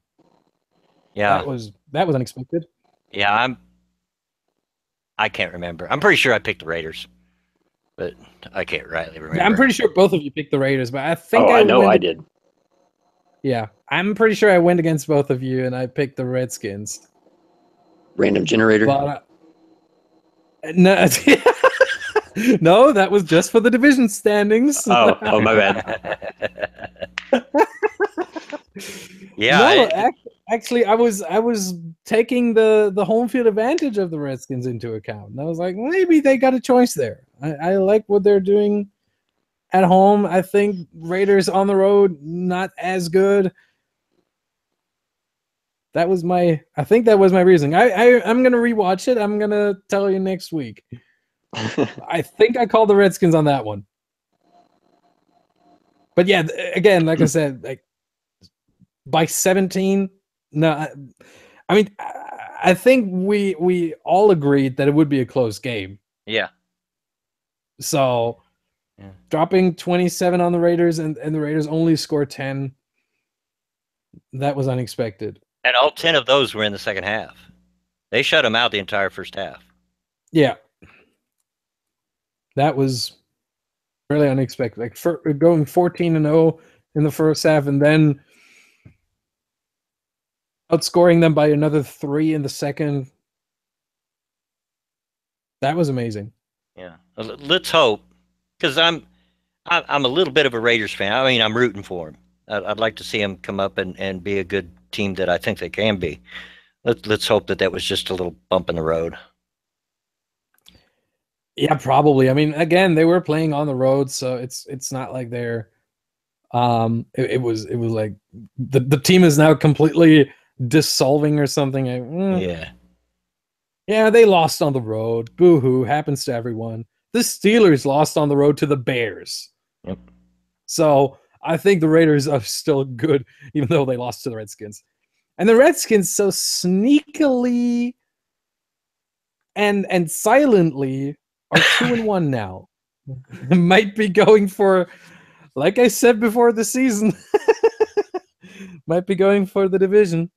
Yeah. That was unexpected. Yeah, I can't remember. I'm pretty sure I picked the Raiders, but I can't rightly remember. Yeah, I'm pretty sure both of you picked the Raiders, but I think I know I did. Yeah, I'm pretty sure I went against both of you, and I picked the Redskins. Random generator. But no, no, that was just for the division standings. Oh, my bad. Yeah. No, actually, I was taking the home field advantage of the Redskins into account, and I was like, maybe they got a choice there. I like what they're doing at home. I think Raiders on the road not as good. I think that was my reasoning. I'm gonna rewatch it. I'm gonna tell you next week. I think I called the Redskins on that one. But yeah, again, like I said, like by 17. No, I mean, I think we all agreed that it would be a close game. Yeah. So dropping 27 on the Raiders and the Raiders only score 10. That was unexpected. And all 10 of those were in the second half. They shut them out the entire first half. Yeah. That was really unexpected. Like going 14-0 in the first half and then outscoring them by another 3 in the second. That was amazing. Yeah. Let's hope, because I'm a little bit of a Raiders fan. I mean, I'm rooting for them. I'd like to see them come up and be a good team that I think they can be. Let's hope that was just a little bump in the road. Yeah, probably. I mean, again, they were playing on the road, so it's not like they're it was like the team is now completely dissolving or something. Yeah, they lost on the road. Boo-hoo, happens to everyone. The Steelers lost on the road to the Bears. Yep. So I think the Raiders are still good, even though they lost to the Redskins. And the Redskins so sneakily and silently are 2-1 now. Might be going for, like I said before the season, might be going for the division.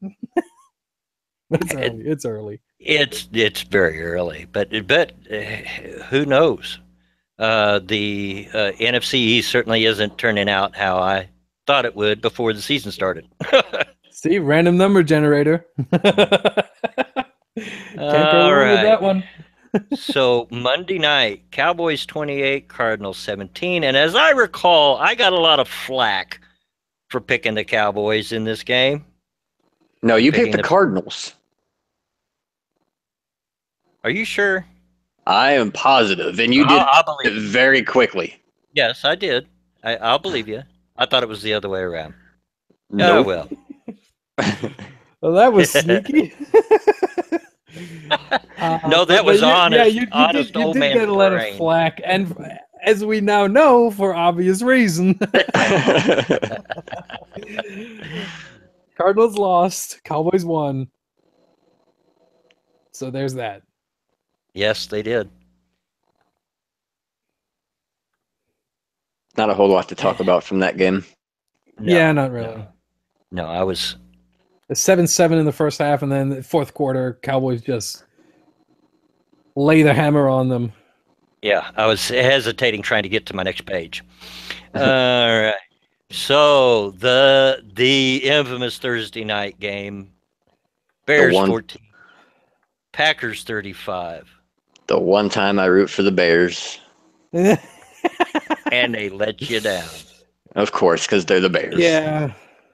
It's early. It's very early, but who knows? The NFC East certainly isn't turning out how I thought it would before the season started. See, random number generator. Can't go wrong with that one. So Monday night, Cowboys 28, Cardinals 17. And as I recall, I got a lot of flack for picking the Cowboys in this game. No, you picked the Cardinals. Are you sure? I am positive, and you did it very quickly. Yes, I did. I'll believe you. I thought it was the other way around. No, Oh, well. Well, that was sneaky. No, that was honest. Yeah, you did get a lot of flack, and as we now know, for obvious reason. Cardinals lost, Cowboys won. So there's that. Yes, they did. Not a whole lot to talk about from that game. No, yeah, not really. No, I was 7-7 in the first half, and then the fourth quarter, Cowboys just lay the hammer on them. Yeah, I was hesitating trying to get to my next page. All right. So the infamous Thursday night game, Bears 14, Packers 35. The one time I root for the Bears. And they let you down. Of course, because they're the Bears. Yeah.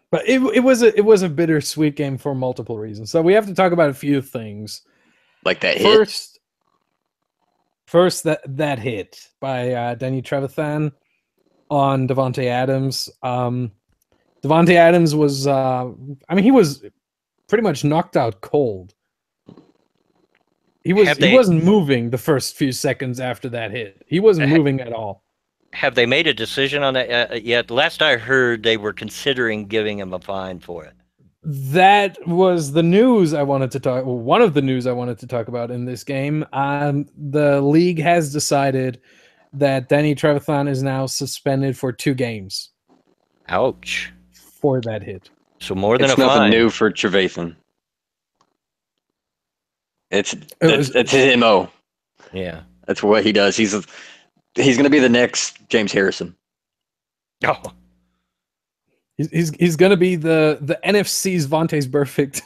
But it was a bittersweet game for multiple reasons. So we have to talk about a few things. Like that hit? First that hit by Danny Trevathan on Devontae Adams. Devontae Adams was he was pretty much knocked out cold. He wasn't moving the first few seconds after that hit. He wasn't moving at all. Have they made a decision on that yet? Last I heard, they were considering giving him a fine for it. That was the news I wanted to talk. Well, one of the news I wanted to talk about in this game. The league has decided that Danny Trevathan is now suspended for 2 games. Ouch! For that hit. So more than it's a fine. It's nothing new for Trevathan. It's his MO. Yeah, that's what he does. He's going to be the next James Harrison. Oh, he's going to be the NFC's Vontaze Burfict.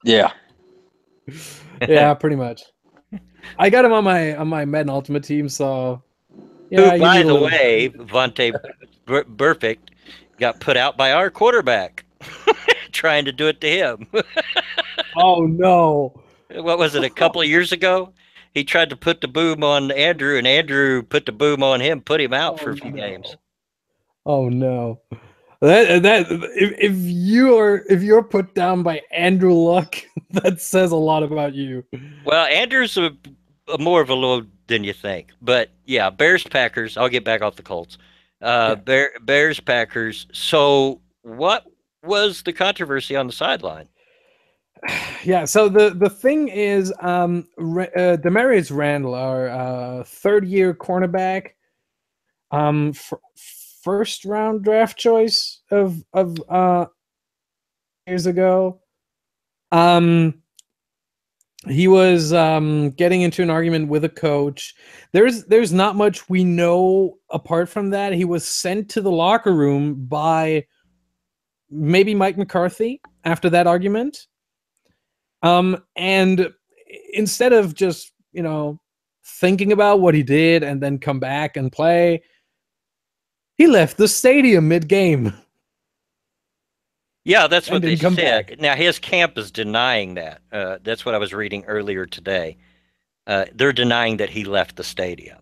Yeah. Yeah, pretty much. I got him on my Madden Ultimate team, so yeah. Who, by the way, Vontaze Burfict got put out by our quarterback trying to do it to him. Oh no! What was it? A couple of years ago, he tried to put the boom on Andrew, and Andrew put the boom on him, put him out for a few games. Oh no! If you're put down by Andrew Luck, that says a lot about you. Well, Andrew's a more of a load than you think, but yeah, Bears Packers. I'll get back off the Colts. Bears Packers. So, what was the controversy on the sideline? Yeah, so the thing is, Demarius Randall, our third-year cornerback, first-round draft choice of years ago. He was getting into an argument with a coach. There's not much we know apart from that. He was sent to the locker room by maybe Mike McCarthy after that argument. And instead of just, thinking about what he did and then come back and play, he left the stadium mid-game. Yeah, that's what they said. Back. Now, his camp is denying that. That's what I was reading earlier today. They're denying that he left the stadium.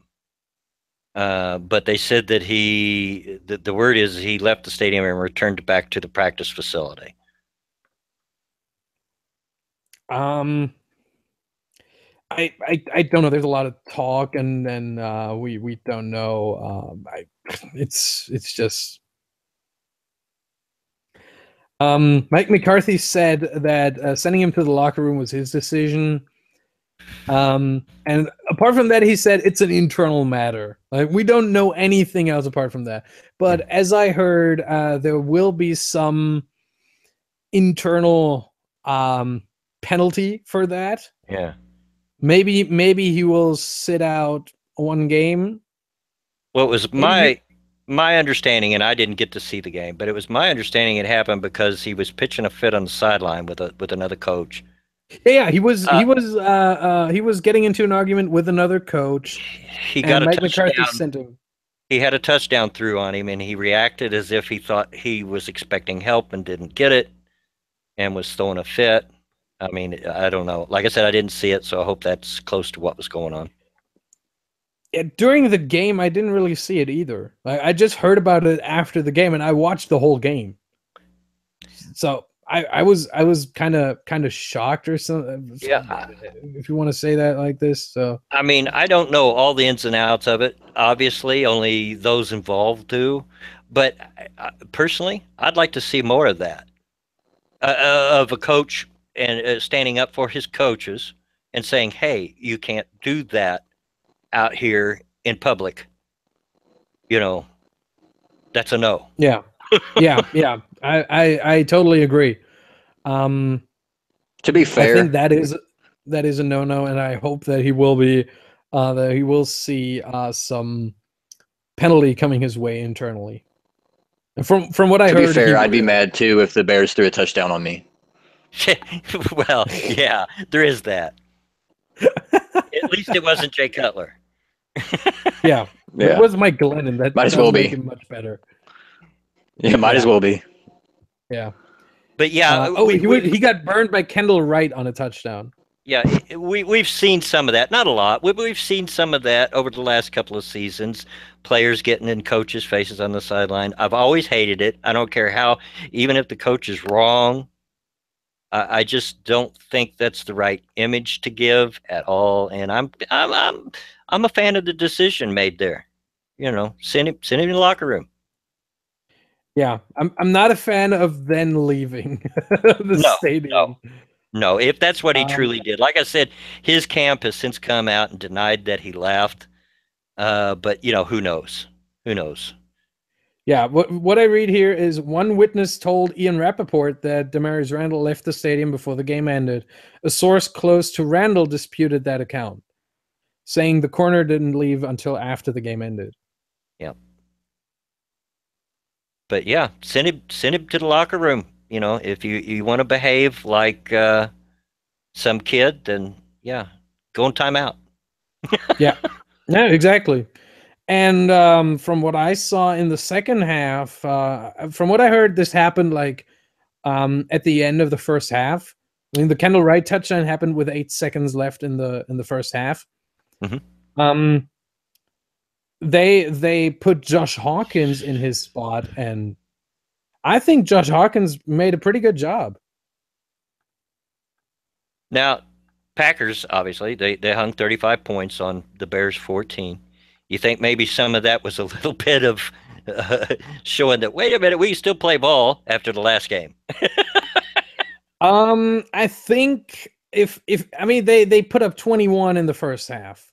But they said that the word is he left the stadium and returned back to the practice facility. I don't know. There's a lot of talk, and then we don't know. It's just Mike McCarthy said that sending him to the locker room was his decision. And apart from that, he said it's an internal matter. Like, we don't know anything else apart from that. But as I heard, there will be some internal penalty for that. Yeah. Maybe he will sit out 1 game. Well, it was my understanding, and I didn't get to see the game, but it was my understanding it happened because he was pitching a fit on the sideline with another coach. Yeah, he was getting into an argument with another coach. He got a Mike touchdown. McCarthy sent him. He had a touchdown through on him, and he reacted as if he thought he was expecting help and didn't get it, and was throwing a fit. I mean, I don't know. Like I said, I didn't see it, so I hope that's close to what was going on. Yeah, during the game, I didn't really see it either. I just heard about it after the game, and I watched the whole game. So I was kind of shocked or something. Yeah, if you want to say that like this. So I mean, I don't know all the ins and outs of it. Obviously, only those involved do. But personally, I'd like to see more of that, of a coach and standing up for his coaches and saying, "Hey, you can't do that out here in public." That's a no. Yeah. Yeah. I totally agree. To be fair, I think that is a no-no, and I hope that he will see some penalty coming his way internally. And from what I heard, to be fair, I'd be mad too if the Bears threw a touchdown on me. Well, yeah, there is that. At least it wasn't Jay Cutler. Yeah. It was Mike Glennon. That might as well be much better. Yeah, might as well be. Yeah. But yeah, he got burned by Kendall Wright on a touchdown. Yeah, we've seen some of that. Not a lot. We've seen some of that over the last couple of seasons. Players getting in coaches' faces on the sideline. I've always hated it. I don't care how, even if the coach is wrong, I just don't think that's the right image to give at all. And I'm a fan of the decision made there. You know, send him in the locker room. Yeah, I'm not a fan of then leaving the No, stadium. no. If that's what he Um, truly did, like I said, his camp has since come out and denied that he left. But you know, who knows? Who knows? Yeah, what I read here is one witness told Ian Rappaport that Demarius Randall left the stadium before the game ended. A source close to Randall disputed that account, saying the corner didn't leave until after the game ended. Yeah. But yeah, send him to the locker room. You know, if you want to behave like some kid, then yeah, go in timeout. Yeah, exactly. And from what I saw in the second half, from what I heard, this happened like at the end of the first half. I mean, the Kendall Wright touchdown happened with 8 seconds left in the first half. Mhm. They put Josh Hawkins in his spot, and I think Josh Hawkins made a pretty good job. Now, Packers obviously they hung 35 points on the Bears 14. You think maybe some of that was a little bit of showing that wait a minute, we can still play ball after the last game. I think if I mean they put up 21 in the first half.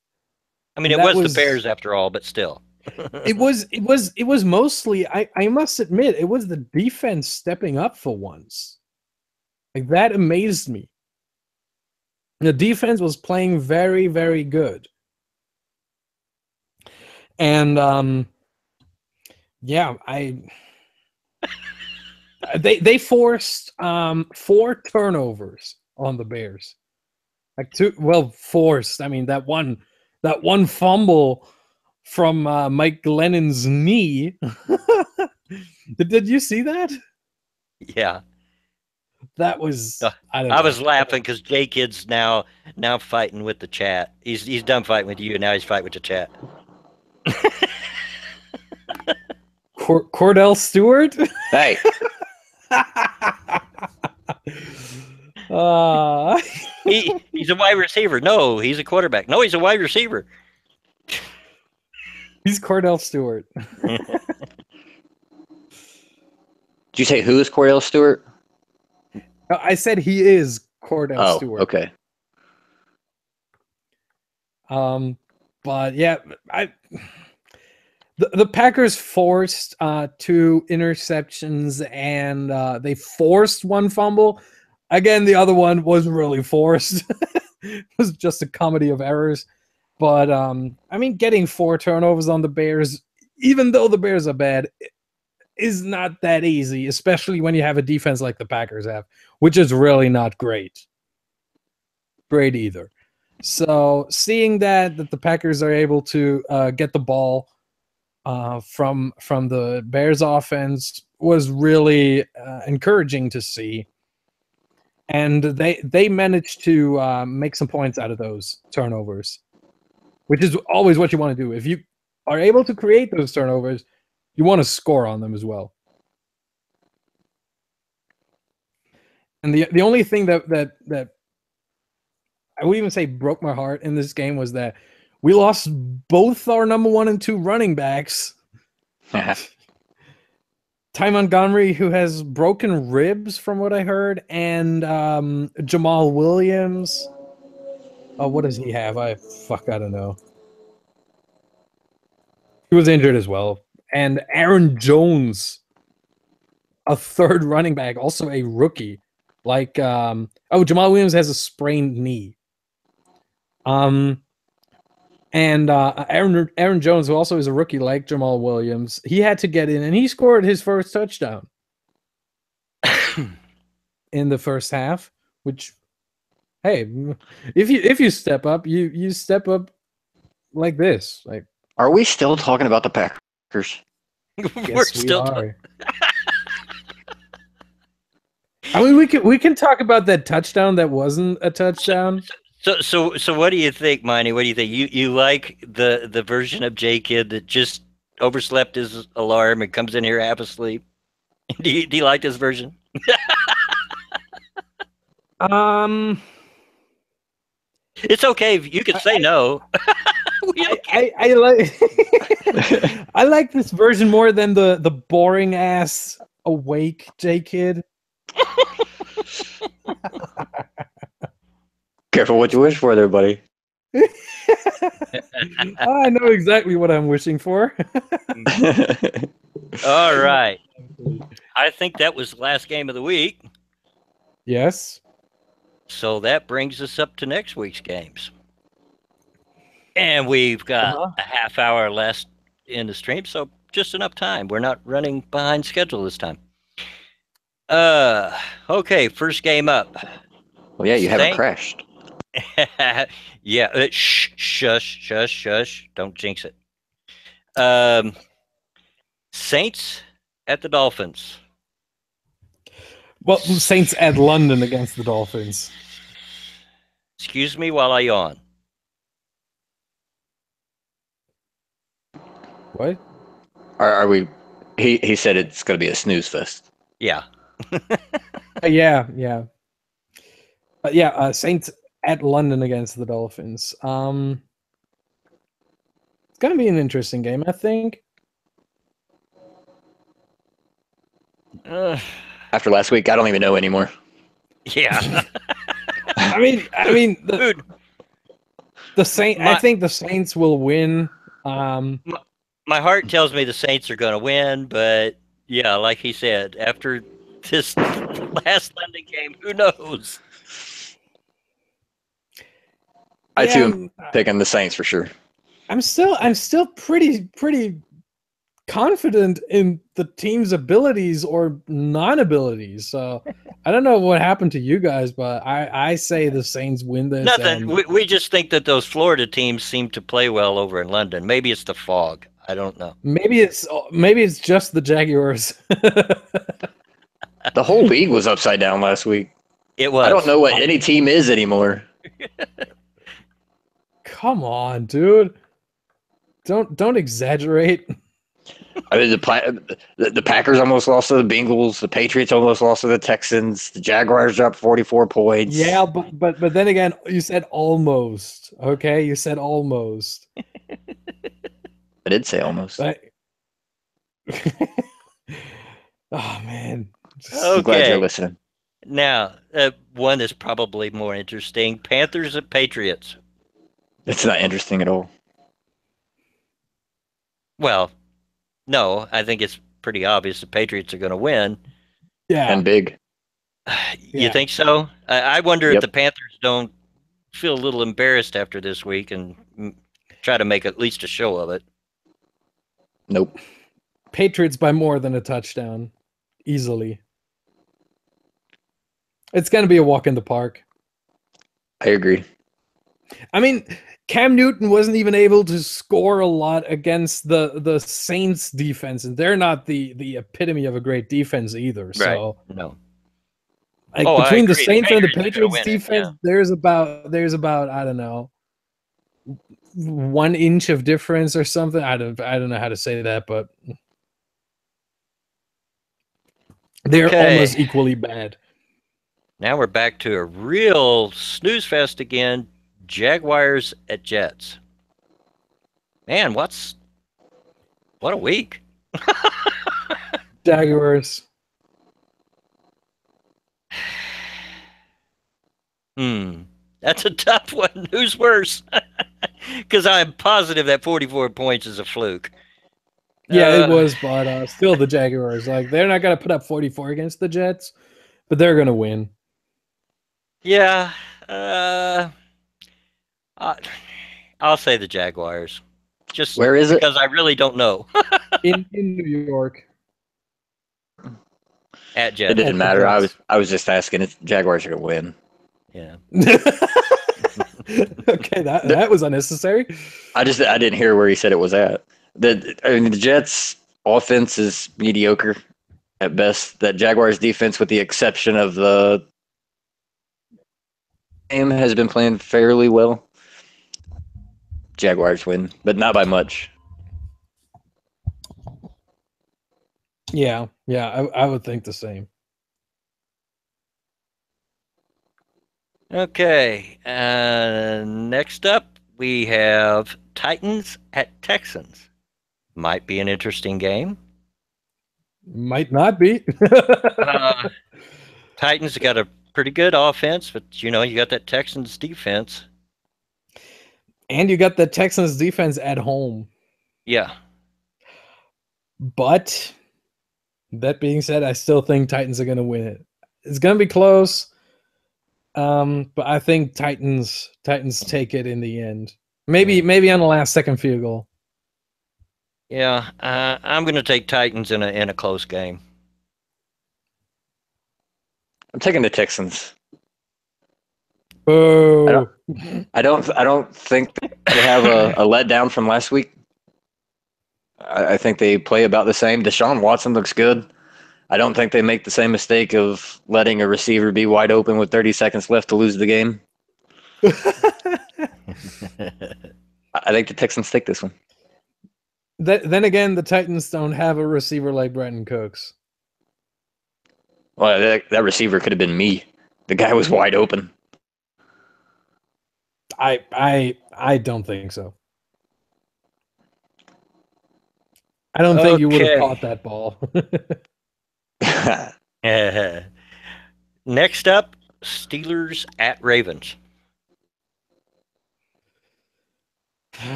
I mean, it was the Bears after all, but still. it was mostly I must admit it was the defense stepping up for once. Like that amazed me. The defense was playing very, very good. And yeah, they forced 4 turnovers on the Bears. Like forced. I mean that one fumble from Mike Glennon's knee. Did you see that? Yeah. That was I was laughing because J Kid's now fighting with the chat. He's done fighting with you, and now he's fighting with the chat. Cordell Stewart. Hey. He's a wide receiver. No, he's a quarterback. No, he's a wide receiver. He's Cordell Stewart. Did you say who is Cordell Stewart? I said he is Cordell Stewart. Okay. But yeah, the Packers forced 2 interceptions and they forced 1 fumble. Again, the other one wasn't really forced. It was just a comedy of errors. But I mean, getting 4 turnovers on the Bears, even though the Bears are bad, is not that easy, especially when you have a defense like the Packers have, which is really not great either. So seeing that the Packers are able to get the ball from the Bears offense was really encouraging to see. And they managed to make some points out of those turnovers, which is always what you want to do. If you are able to create those turnovers, you want to score on them as well. And the only thing that I would even say broke my heart in this game was that we lost both our number 1 and 2 running backs. Ty Montgomery, who has broken ribs from what I heard, and Jamal Williams. Oh, what does he have? I don't know. He was injured as well. And Aaron Jones, a 3rd running back, also a rookie. Like, Jamal Williams has a sprained knee. And Aaron Jones, who also is a rookie like Jamal Williams, he had to get in, and he scored his first touchdown in the first half. Which, hey, if you step up, you step up like this. Like, are we still talking about the Packers? We're still. I mean, we can talk about that touchdown that wasn't a touchdown. So what do you think, Miney? What do you think? You like the version of J Kid that just overslept his alarm and comes in here half asleep? Do you like this version? It's okay if you can say no. I like I like this version more than the boring ass awake J Kid. Careful what you wish for there, buddy. I know exactly what I'm wishing for. All right. I think that was the last game of the week. Yes. So that brings us up to next week's games. And we've got a half hour left in the stream, so just enough time. We're not running behind schedule this time. Okay, first game up. Well, yeah, you haven't crashed. Yeah, shush. Don't jinx it. Saints at the Dolphins. Well, Saints at London against the Dolphins. Excuse me while I yawn. What? Are we? He said it's going to be a snooze fest. Yeah. Yeah. Saints at London against the Dolphins. It's going to be an interesting game, I think. After last week, I don't even know anymore. Yeah. I mean, the Saints. I think the Saints will win. My heart tells me the Saints are going to win, but yeah, like he said, after this last London game, who knows? I too am picking the Saints for sure. I'm still pretty confident in the team's abilities or non-abilities. So I don't know what happened to you guys, but I say the Saints win this. Nothing. We just think that those Florida teams seem to play well over in London. Maybe it's the fog. I don't know. Maybe it's just the Jaguars. The whole league was upside down last week. It was. I don't know what any team is anymore. Come on, dude. Don't exaggerate. I mean, the Packers almost lost to the Bengals. The Patriots almost lost to the Texans. The Jaguars dropped 44 points. Yeah, but then again, you said almost. Okay, you said almost. I did say almost. Oh man. I'm glad you're listening. Now, one is probably more interesting. Panthers and Patriots. It's not interesting at all. Well, no, I think it's pretty obvious the Patriots are going to win. Yeah. And big. You think so? I wonder if the Panthers don't feel a little embarrassed after this week and try to make at least a show of it. Nope. Patriots by more than a touchdown. Easily. It's going to be a walk in the park. I agree. I mean, Cam Newton wasn't even able to score a lot against the Saints defense, and they're not the epitome of a great defense either. Right. So No. Between the Saints and the Patriots defense, there's about I don't know 1 inch of difference or something. I don't know how to say that, but they're almost equally bad. Now we're back to a real snooze fest again. Jaguars at Jets. Man, what a week. Jaguars. That's a tough one. Who's worse? Because I'm positive that 44 points is a fluke. Yeah, it was, but still the Jaguars. Like, they're not going to put up 44 against the Jets, but they're going to win. Yeah. I'll say the Jaguars. Just where is it? Because I really don't know. in New York. At Jets. It didn't matter. I was just asking if Jaguars are gonna win. Yeah. Okay, that was unnecessary. I didn't hear where he said it was at. The Jets offense is mediocre at best. That Jaguars defense, with the exception of the game, has been playing fairly well. Jaguars win, but not by much. Yeah, I would think the same. Okay. Next up, we have Titans at Texans. Might be an interesting game. Might not be. Titans got a pretty good offense, but you got that Texans defense. And you got the Texans defense at home. Yeah. But that being said, I still think Titans are going to win it. It's going to be close. But I think Titans take it in the end. Maybe on the last second field goal. Yeah, I'm going to take Titans in a close game. I'm taking the Texans. Oh, I don't think they have a letdown from last week. I think they play about the same. Deshaun Watson looks good. I don't think they make the same mistake of letting a receiver be wide open with 30 seconds left to lose the game. I think the Texans take this one. Then again, the Titans don't have a receiver like Brandon Cooks. Well, that receiver could have been me. The guy was wide open. I don't think so. I don't think you would have caught that ball. Next up, Steelers at Ravens.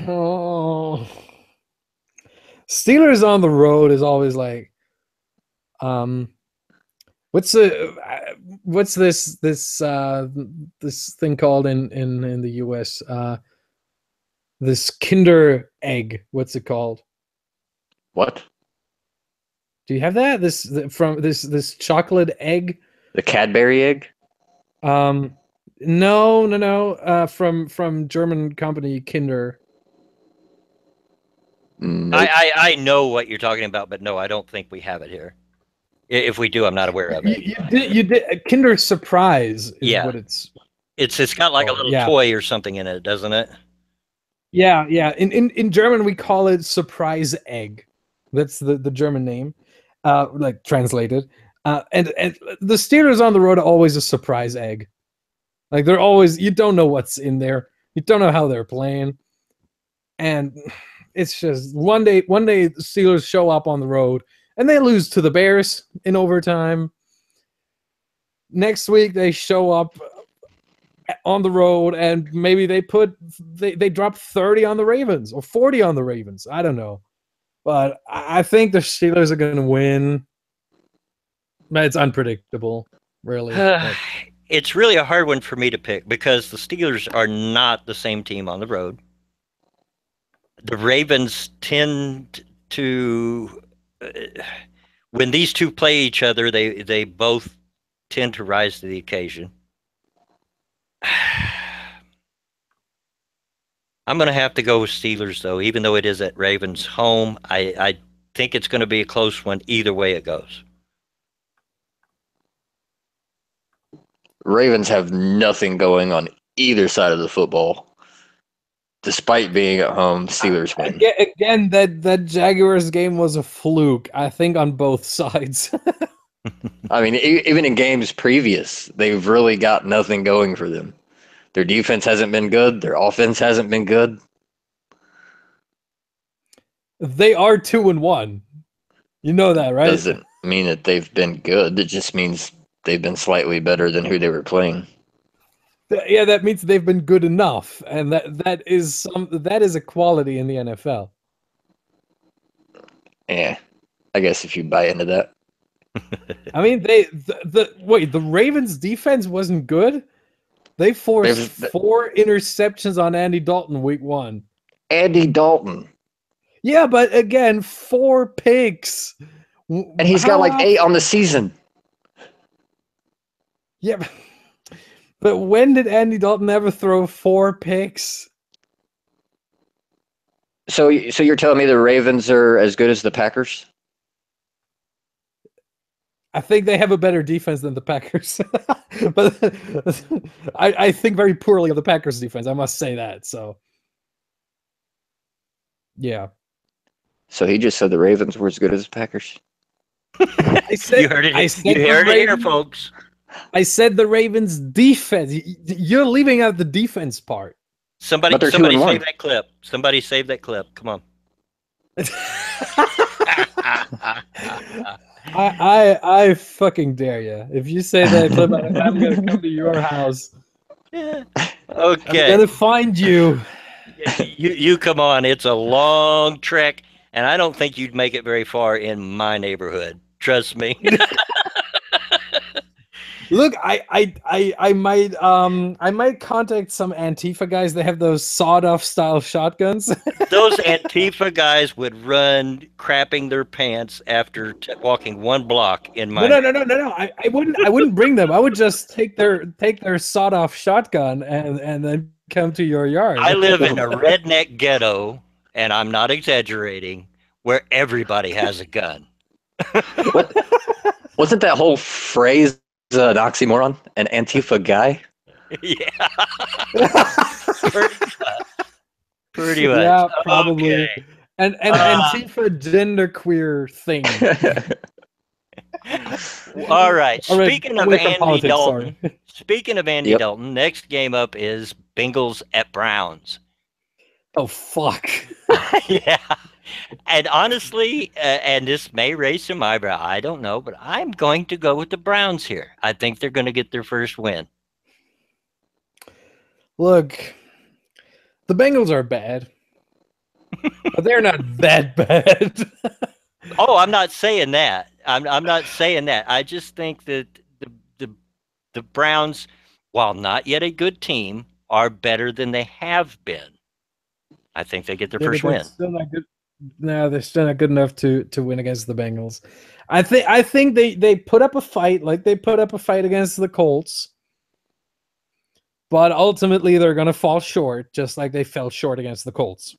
Oh. Steelers on the road is always like, what's this thing called in the US? This Kinder egg. What's it called? What? Do you have that? This chocolate egg? The Cadbury egg? No. From German company Kinder. Nope. I know what you're talking about, but no, I don't think we have it here. If we do, I'm not aware of it. You did Kinder Surprise is what it's got like a little toy or something in it, doesn't it? Yeah. In German we call it surprise egg. That's the German name, like translated. And the Steelers on the road are always a surprise egg. Like they're always, you don't know what's in there. You don't know how they're playing. And it's just one day the Steelers show up on the road and they lose to the Bears in overtime. Next week they show up on the road and maybe they drop 30 on the Ravens or 40 on the Ravens. I don't know. But I think the Steelers are going to win. But it's unpredictable, really. It's really a hard one for me to pick because the Steelers are not the same team on the road. The Ravens tend to, when these two play each other, they both tend to rise to the occasion. I'm going to have to go with Steelers, though, even though it is at Ravens' home. I think it's going to be a close one either way it goes. Ravens have nothing going on either side of the football. Despite being at home, Steelers win. Again, that Jaguars game was a fluke, I think, on both sides. I mean, even in games previous, they've really got nothing going for them. Their defense hasn't been good. Their offense hasn't been good. They are 2-1. You know that, right? Doesn't mean that they've been good. It just means they've been slightly better than who they were playing. Yeah, that means they've been good enough, and that is a quality in the NFL. Yeah, I guess if you buy into that. I mean, the Ravens' defense wasn't good. They forced 4 interceptions on Andy Dalton week 1. Andy Dalton. Yeah, but again, 4 picks. And he's got like 8 on the season. Yeah, but when did Andy Dalton ever throw 4 picks? So you're telling me the Ravens are as good as the Packers? I think they have a better defense than the Packers. But I think very poorly of the Packers defense, I must say that. So, yeah. So he just said the Ravens were as good as the Packers? I said, you heard it here, folks. I said the Ravens defense. You're leaving out the defense part. Somebody But they're save 2-1. that clip. Somebody save that clip. Come on. I fucking dare you. If you say that clip, I'm gonna come to your house. Yeah. I'm Okay. gonna find you. You come on. It's a long trek, and I don't think you'd make it very far in my neighborhood. Trust me. Look, I might contact some Antifa guys. They have those sawed-off style shotguns. Those Antifa guys would run crapping their pants after walking one block in my. No. I wouldn't bring them. I would just take their sawed-off shotgun and then come to your yard. I live in a redneck ghetto, and I'm not exaggerating, where everybody has a gun. What? Wasn't that whole phrase an oxymoron? An Antifa guy? Yeah. Pretty much. Yeah, probably. Okay. And Antifa genderqueer thing. All right. All right, Speaking of away from Andy politics, Dalton, sorry. speaking of Andy Yep. Dalton, next game up is Bengals at Browns. Oh fuck. Yeah. And honestly, and this may raise some eyebrow, I don't know, but I'm going to go with the Browns here. I think they're going to get their first win. Look, the Bengals are bad, but they're not that bad. Oh, I'm not saying that. I'm not saying that. I just think that the Browns, while not yet a good team, are better than they have been. I think they get their first but they're win. Still not good. No, they're still not good enough to win against the Bengals. I think they put up a fight, like they put up a fight against the Colts, but ultimately they're going to fall short, just like they fell short against the Colts.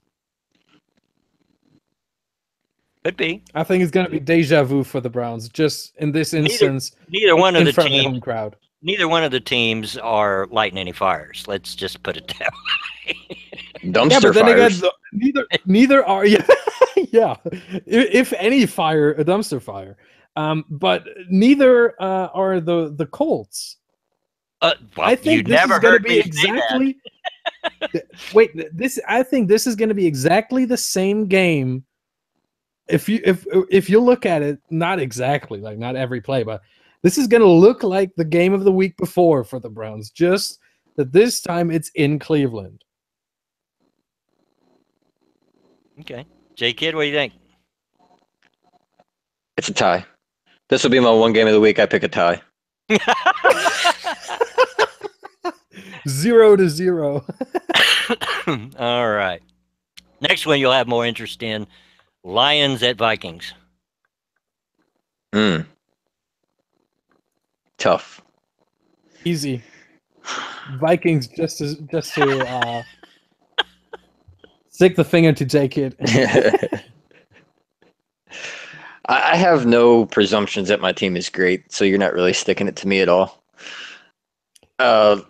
Could be. I think it's going to be deja vu for the Browns, just in this instance. Neither one of in the front of the teams. home crowd. Neither one of the teams are lighting any fires. Let's just put it that way. Dumpster fires. Neither are. Yeah, yeah. If any fire, a dumpster fire. But neither are the Colts. Well, I think you this never is going to heard be me say that. exactly. Wait, I think this is going to be exactly the same game. If you look at it, not exactly, like not every play, but this is going to look like the game of the week before for the Browns. Just that this time it's in Cleveland. Okay. J-Kid, what do you think? It's a tie. This will be my one game of the week. I pick a tie. 0-0. All right. Next one you'll have more interest in. Lions at Vikings. Tough. Easy. Vikings just to stick the finger to J-Kid. I have no presumptions that my team is great, so you're not really sticking it to me at all. I'm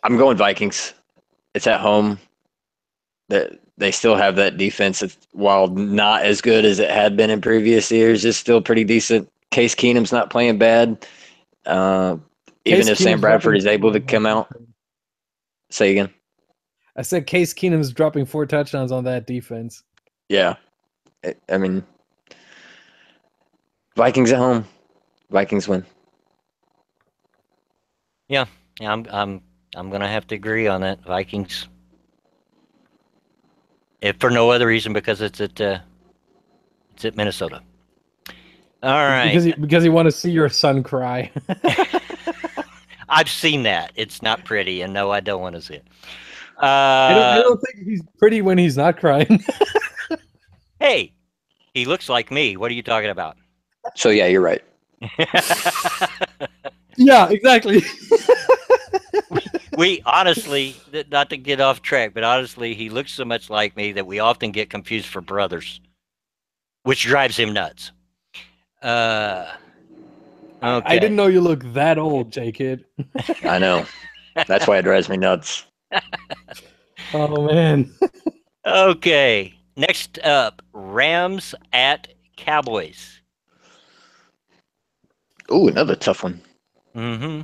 going Vikings. It's at home. They still have that defense. While not as good as it had been in previous years, it's still pretty decent. Case Keenum's not playing bad. Even if Sam Bradford is able to come out. Say again. I said Case Keenum's dropping 4 touchdowns on that defense. Yeah. I mean, Vikings at home. Vikings win. Yeah, I'm gonna have to agree on that. Vikings. If for no other reason because it's at Minnesota. All right. Because you want to see your son cry. I've seen that. It's not pretty, and no, I don't want to see it. I don't think he's pretty when he's not crying. Hey, he looks like me. What are you talking about? So yeah, you're right. Yeah, exactly. We honestly, not to get off track, but honestly, he looks so much like me that we often get confused for brothers, which drives him nuts. Okay. I didn't know you look that old, J-Kid. I know. That's why it drives me nuts. Oh, man. Okay. Next up, Rams at Cowboys. Ooh, another tough one. Mm-hmm.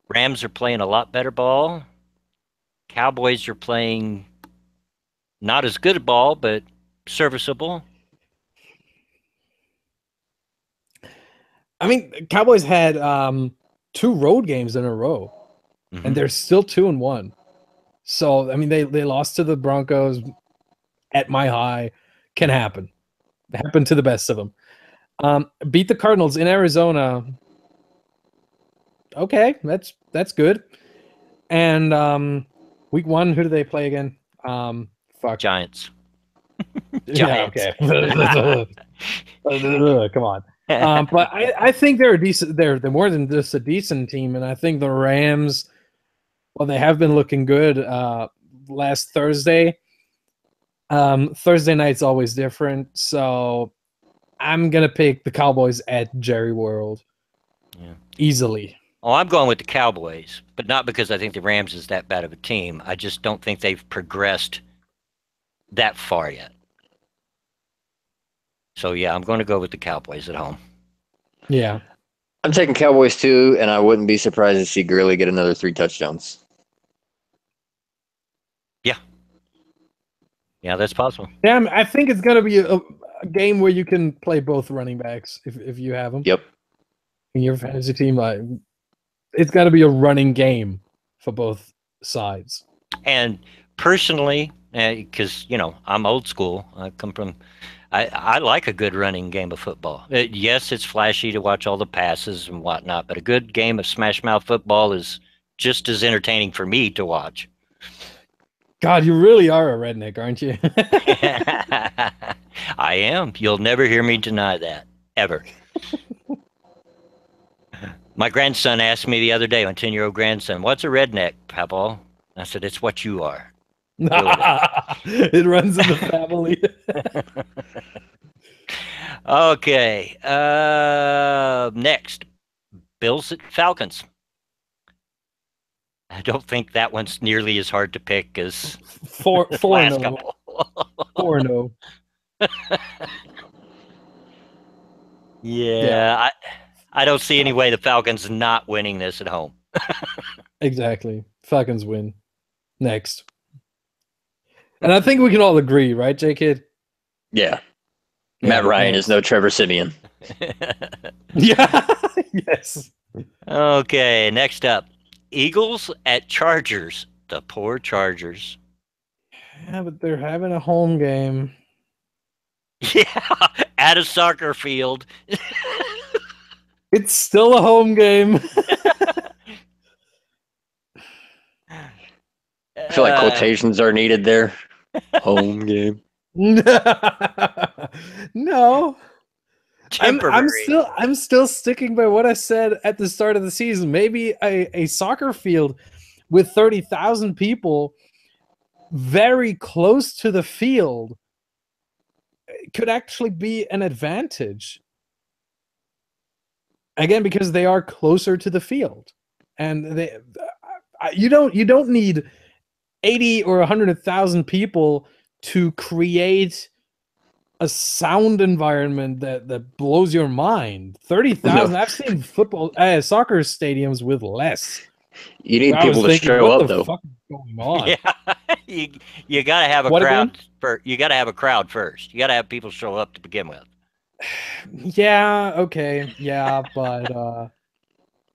Rams are playing a lot better ball. Cowboys are playing not as good a ball, but serviceable. I mean, Cowboys had 2 road games in a row, and they're still 2-1. So I mean, they lost to the Broncos at my high. Can happen. Happen to the best of them. Beat the Cardinals in Arizona. Okay, that's good. And week 1, who do they play again? Fuck. Giants. Yeah, Giants. okay. Come on. But I think they're a decent. They're more than just a decent team, and I think the Rams. Well, they have been looking good. Last Thursday. Thursday night's always different, so I'm gonna pick the Cowboys at Jerry World. Yeah. Easily. Oh, I'm going with the Cowboys, but not because I think the Rams is that bad of a team. I just don't think they've progressed that far yet. So, yeah, I'm going to go with the Cowboys at home. Yeah. I'm taking Cowboys too, and I wouldn't be surprised to see Gurley get another 3 touchdowns. Yeah. Yeah, that's possible. Yeah, I think it's gonna be a game where you can play both running backs if you have them. Yep. In your fantasy team, like it's got to be a running game for both sides. And personally, because, I'm old school. I come from I like a good running game of football. Yes, it's flashy to watch all the passes and whatnot, but a good game of smash mouth football is just as entertaining for me to watch. God, you really are a redneck, aren't you? I am. You'll never hear me deny that, ever. My grandson asked me the other day, my 10-year-old grandson, what's a redneck, Papa? I said, it's what you are. It runs in the family. Okay. Next, Bills at Falcons. I don't think that one's nearly as hard to pick as four last no. couple. 4-0. Yeah. I don't see any way the Falcons not winning this at home. Exactly. Falcons win. Next. And I think we can all agree, right, J-Kid? Yeah. Matt Ryan is no Trevor Siemian. Yeah. Yes. Okay, next up. Eagles at Chargers. The poor Chargers. Yeah, but they're having a home game. Yeah, at a soccer field. It's still a home game. I feel like quotations are needed there. Home game. No. Temporary. I'm still sticking by what I said at the start of the season. Maybe a soccer field with 30,000 people very close to the field could actually be an advantage. Again, because they are closer to the field. And you don't need 80 or 100,000 people to create a sound environment that blows your mind. 30,000. No. I've seen soccer stadiums with less. You need people to show up, though. What the fuck is going on? Yeah, you got to have a crowd. You got to have a crowd first. You got to have people show up to begin with. Yeah. Okay. Yeah, but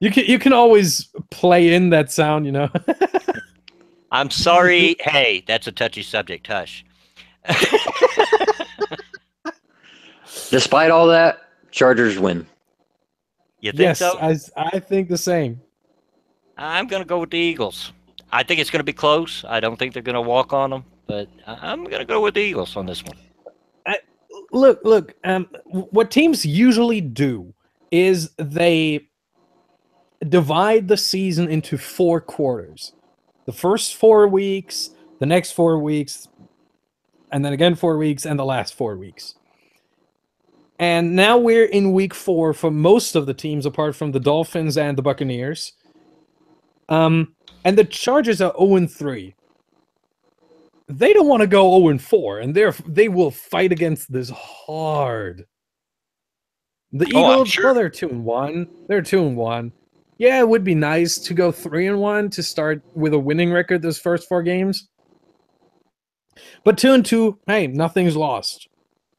you can always play in that sound, I'm sorry. Hey, that's a touchy subject. Hush. Despite all that, Chargers win. You think so? Yes, I think the same. I'm going to go with the Eagles. I think it's going to be close. I don't think they're going to walk on them, but I'm going to go with the Eagles on this one. Look. What teams usually do is they divide the season into 4 quarters. The first 4 weeks, the next 4 weeks, and then again 4 weeks, and the last 4 weeks. And now we're in week 4 for most of the teams, apart from the Dolphins and the Buccaneers. And the Chargers are 0-3. They don't want to go 0-4, and they will fight against this hard. The Oh, I'm Eagles, sure. well, they're 2-1. They're 2-1. Yeah, it would be nice to go 3-1 to start with a winning record those first 4 games. But 2-2, hey, nothing's lost.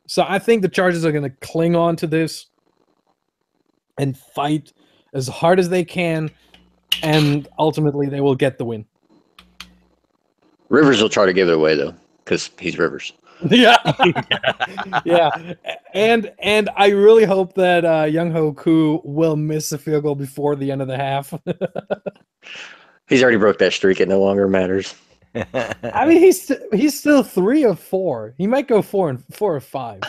So I think the Chargers are going to cling on to this and fight as hard as they can, and ultimately they will get the win. Rivers will try to give it away though, because he's Rivers. Yeah, yeah, and I really hope that Young Ho Koo will miss a field goal before the end of the half. He's already broke that streak. It no longer matters. I mean, he's still 3 of 4. He might go 4 or 5.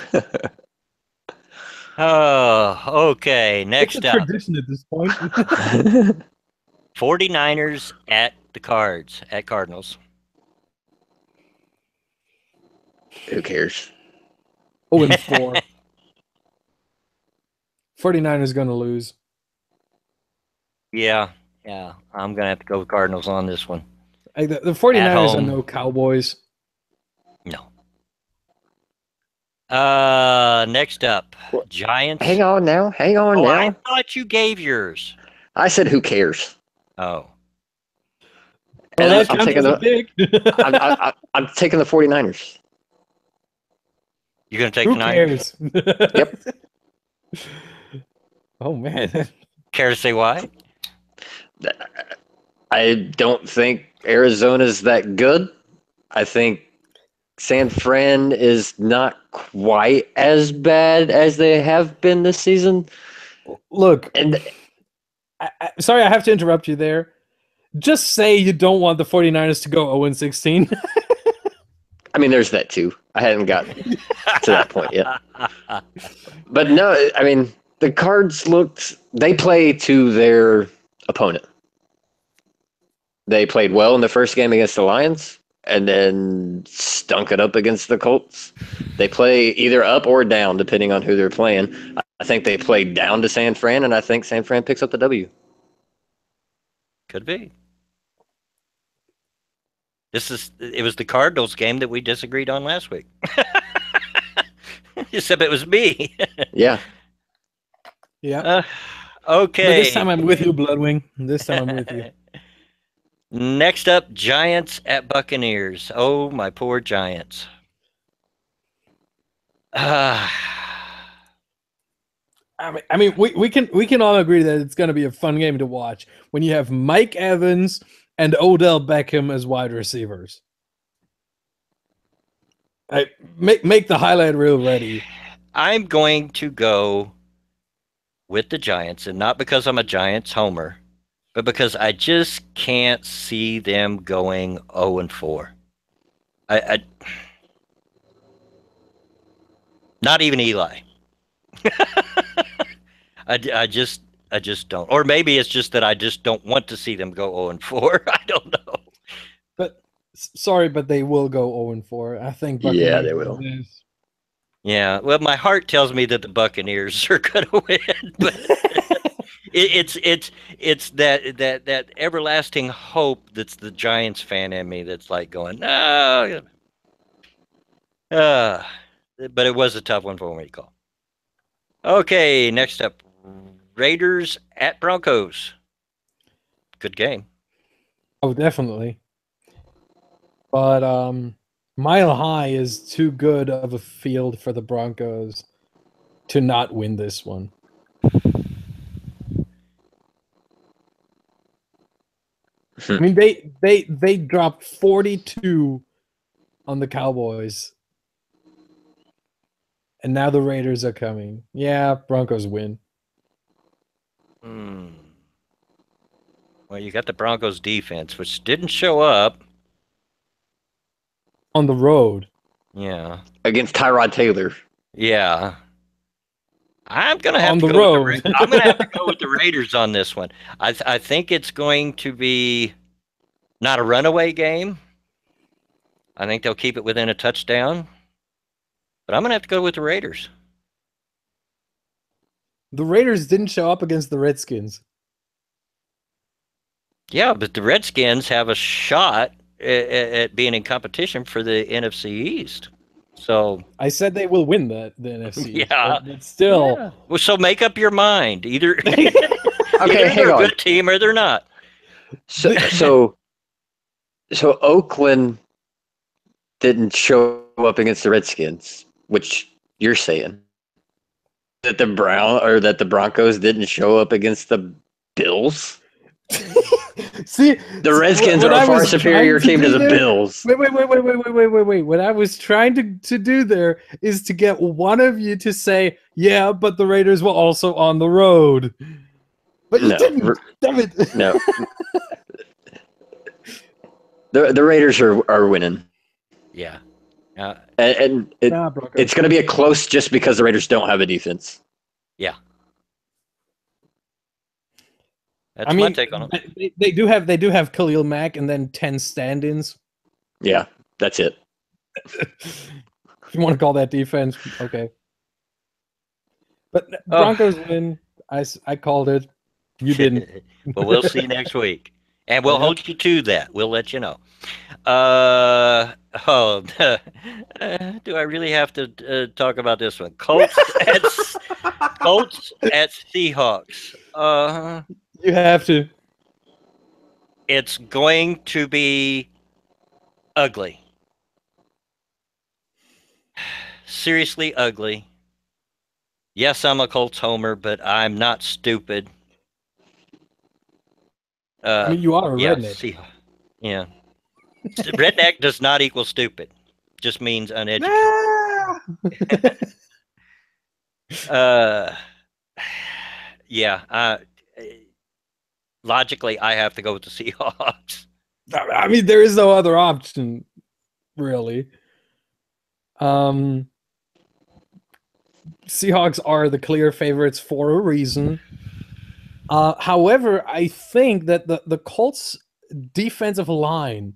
Oh, okay. Next It's a up, tradition at this point. 49ers at the Cardinals. Who cares? 0-4. 49ers going to lose. Yeah, I'm gonna have to go with Cardinals on this one. Like the 49ers are home. no Cowboys. No. Next up, Giants. Hang on now. Hang on now. I thought you gave yours. I said, who cares? Oh. And Well, I'm taking I'm taking the 49ers. You're gonna take Who the Niners? cares? Yep. Oh man. Care to say why? I don't think Arizona's that good. I think San Fran is not quite as bad as they have been this season. Look, And sorry, I have to interrupt you there. Just say you don't want the 49ers to go 0-16. I mean, there's that too. I hadn't gotten to that point yet. But no, I mean, the Cards they play to their opponent. They played well in the first game against the Lions and then stunk it up against the Colts. They play either up or down, depending on who they're playing. I think they played down to San Fran, and I think San Fran picks up the W. Could be. It was the Cardinals game that we disagreed on last week. Except it was me. Yeah. Yeah. Okay. But this time I'm with you, Bloodwing. This time I'm with you. Next up, Giants at Buccaneers. Oh, my poor Giants. I mean, we can all agree that it's going to be a fun game to watch when you have Mike Evans and Odell Beckham as wide receivers. Make the highlight reel ready. I'm going to go with the Giants, and not because I'm a Giants homer, but because I just can't see them going 0-4. Not even Eli. I just don't. Or maybe it's just that I just don't want to see them go 0-4. I don't know. But sorry, but they will go 0-4. I think. Yeah, they will. Yeah. Well, my heart tells me that the Buccaneers are going to win, but it's that everlasting hope that's the Giants fan in me that's like going, no. But it was a tough one for me to call. Okay, next up, Raiders at Broncos. Good game. Oh, definitely. But Mile High is too good of a field for the Broncos to not win this one. I mean, they dropped 42 on the Cowboys. And now the Raiders are coming. Yeah, Broncos win. Well, you got the Broncos defense, which didn't show up. On the road. Yeah. Against Tyrod Taylor. Yeah. I'm gonna have on to the go road. I'm gonna have to go with the Raiders on this one. I think it's going to be not a runaway game. I think they'll keep it within a touchdown. But I'm gonna have to go with the Raiders. The Raiders didn't show up against the Redskins. Yeah, but the Redskins have a shot at being in competition for the NFC East. So I said they will win the NFC. Yeah. but still. yeah. Well, so make up your mind. Either Okay, either hang they're a on. good team or they're not. So Oakland didn't show up against the Redskins, which you're saying that the Broncos didn't show up against the Bills. See, The Redskins what are I a far was superior trying to team to do the there- Bills. Wait. What I was trying to do there is to get one of you to say, yeah, but the Raiders were also on the road. But you No, didn't. Damn it. No. The Raiders are winning. Yeah. And Nah, Broncos. it's going to be a close just because the Raiders don't have a defense. Yeah. That's I my mean, take on it. they do have Khalil Mack and then 10 stand-ins. Yeah, that's it. If you want to call that defense, okay. But Broncos win. I called it. You didn't. But we'll see next week. And we'll Yep. hold you to that. We'll let you know. Do I really have to talk about this one? Colts at Seahawks. You have to. It's going to be ugly. Seriously ugly. Yes, I'm a Colts homer, but I'm not stupid. I mean, you are a redneck. Yeah. Redneck does not equal stupid. Just means uneducated. Yeah. Logically, I have to go with the Seahawks. I mean, there is no other option, really. Seahawks are the clear favorites for a reason. However, I think that the Colts defensive line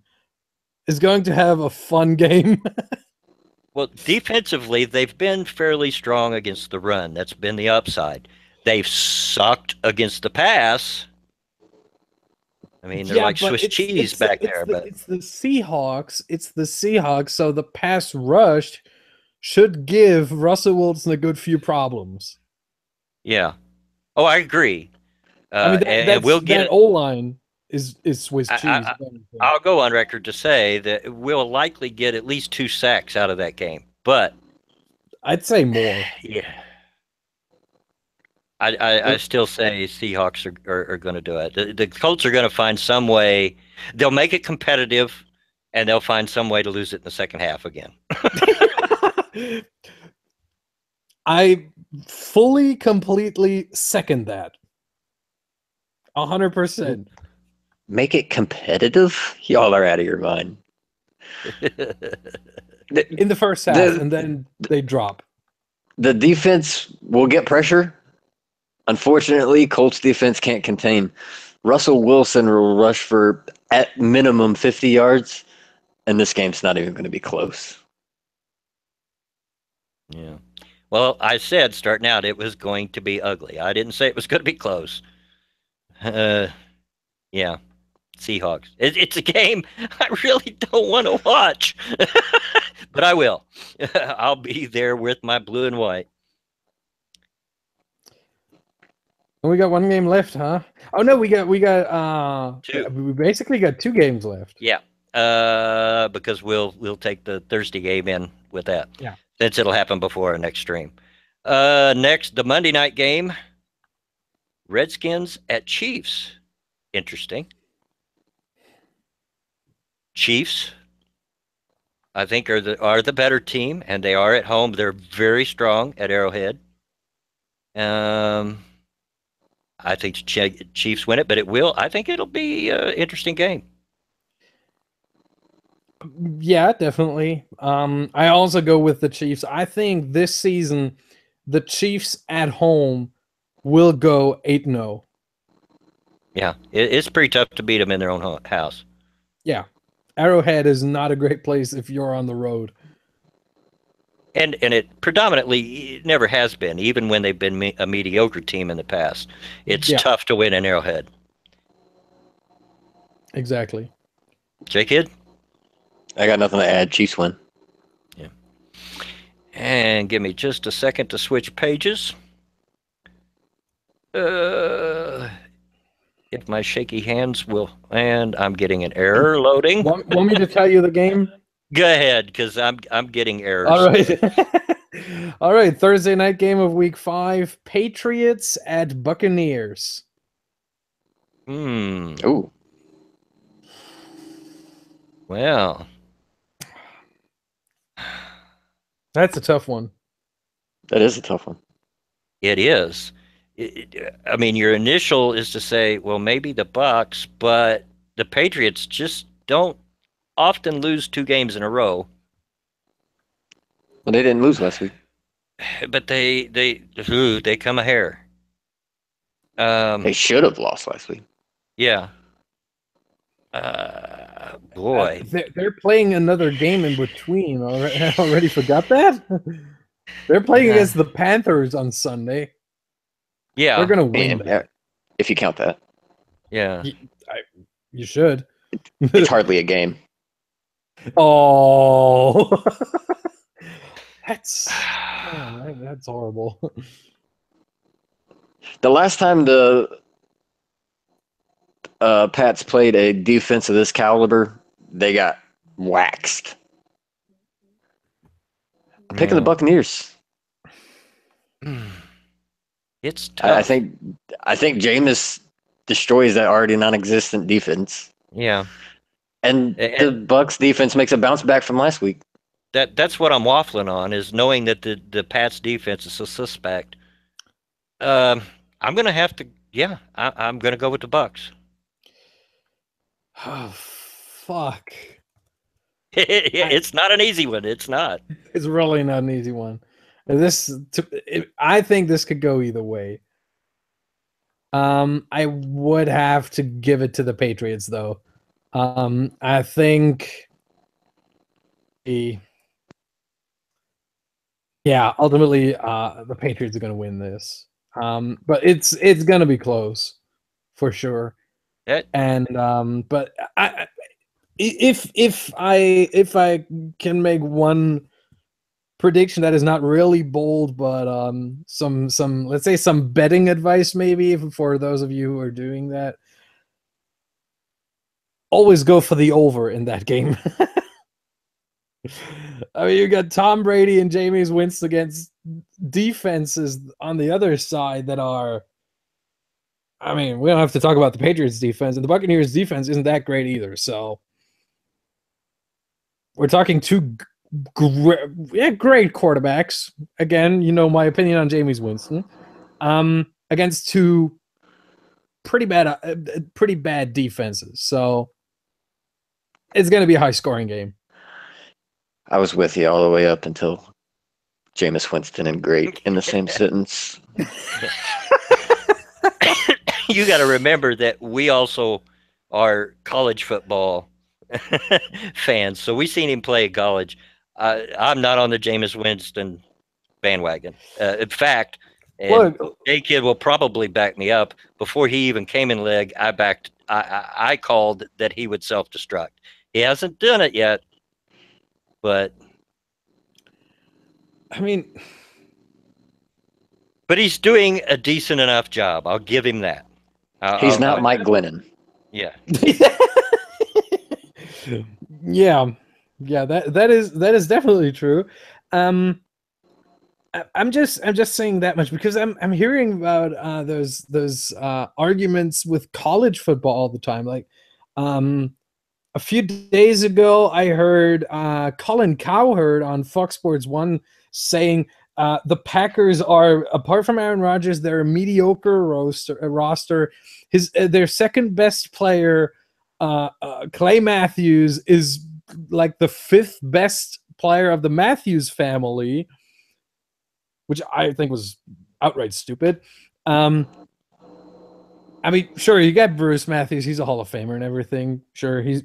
is going to have a fun game. Well, defensively, they've been fairly strong against the run. That's been the upside. They've sucked against the pass. I mean, they're like Swiss cheese back there. But it's the Seahawks. It's the Seahawks. So the pass rush should give Russell Wilson a good few problems. yeah. Oh, I agree. I mean, and we'll get that O-line is Swiss cheese. I'll go on record to say that we'll likely get at least 2 sacks out of that game. But I'd say more. yeah. I still say Seahawks are going to do it. The Colts are going to find some way. They'll make it competitive, and they'll find some way to lose it in the second half again. I fully, completely second that. 100%. Make it competitive? Y'all are out of your mind. In the first half, and then they drop. The defense will get pressure. Unfortunately, Colts defense can't contain. Russell Wilson will rush for at minimum 50 yards, and this game's not even going to be close. Yeah. Well, I said starting out it was going to be ugly. I didn't say it was going to be close. Yeah. Seahawks. It's a game I really don't want to watch, but I will. I'll be there with my blue and white. We got one game left, huh? Oh no, we got 2. we basically got 2 games left. Yeah. Because we'll take the Thursday game in with that. Yeah. Since it'll happen before our next stream. Next, the Monday night game. Redskins at Chiefs. Interesting. Chiefs, I think, are the better team, and they are at home. They're very strong at Arrowhead. I think Chiefs win it, but I think it'll be an interesting game. Yeah, definitely. I also go with the Chiefs. I think this season, the Chiefs at home will go 8-0. Yeah, it's pretty tough to beat them in their own house. Yeah. Arrowhead is not a great place if you're on the road. And it predominantly never has been, even when they've been a mediocre team in the past. It's tough to win in Arrowhead. Exactly. J-Kid? I got nothing to add. Chiefs win. Yeah. And give me just a second to switch pages. If my shaky hands will, and I'm getting an error loading. Want me to tell you the game? Go ahead, because I'm getting errors. All right. All right. Thursday night game of Week 5: Patriots at Buccaneers. Ooh. Well, that's a tough one. That is a tough one. It is. I mean, your initial is to say, well, maybe the Bucs, but the Patriots just don't often lose 2 games in a row. Well, they didn't lose last week. But they come a hair. They should have lost last week. Yeah. Boy. They're playing another game in between. Already forgot that? They're playing against the Panthers on Sunday. Yeah. They're going to win that. If you count that. Yeah. You should. It's hardly a game. Oh. That's horrible. The last time the Pats played a defense of this caliber, they got waxed. Pick of the Buccaneers. It's tough. I think Jameis destroys that already non-existent defense. Yeah. And the Bucs defense makes a bounce back from last week. That's what I'm waffling on, is knowing that the Pats defense is so suspect. I'm gonna have to. Yeah, I'm gonna go with the Bucs. Oh, fuck. It's not an easy one. It's not. It's really not an easy one. I think this could go either way. I would have to give it to the Patriots, though. I think ultimately the Patriots are going to win this. But it's going to be close for sure. But if I can make one prediction that is not really bold, but some let's say some betting advice maybe for those of you who are doing that, always go for the over in that game. I mean, you got Tom Brady and Jameis Winston against defenses on the other side that are, I mean, we don't have to talk about the Patriots defense, and the Buccaneers defense isn't that great either. So we're talking 2 great quarterbacks. Again, you know my opinion on Jameis Winston. Against 2 pretty bad defenses. So it's going to be a high-scoring game. I was with you all the way up until Jameis Winston and great in the same sentence. You got to remember that we also are college football fans, so we've seen him play at college. I'm not on the Jameis Winston bandwagon. In fact, A-Kid will probably back me up. Before he even came in leg, I called that he would self-destruct. He hasn't done it yet, but I mean, but he's doing a decent enough job. I'll give him that. He's not Mike Glennon. Yeah. Yeah, that is definitely true. I'm just saying that much because I'm hearing about those arguments with college football all the time. Like a few days ago, I heard Colin Cowherd on Fox Sports 1 saying the Packers are, apart from Aaron Rodgers, they're a mediocre roster. Their second best player, Clay Matthews, is like the 5th best player of the Matthews family, which I think was outright stupid. I mean, sure, you got Bruce Matthews. He's a Hall of Famer and everything. Sure, he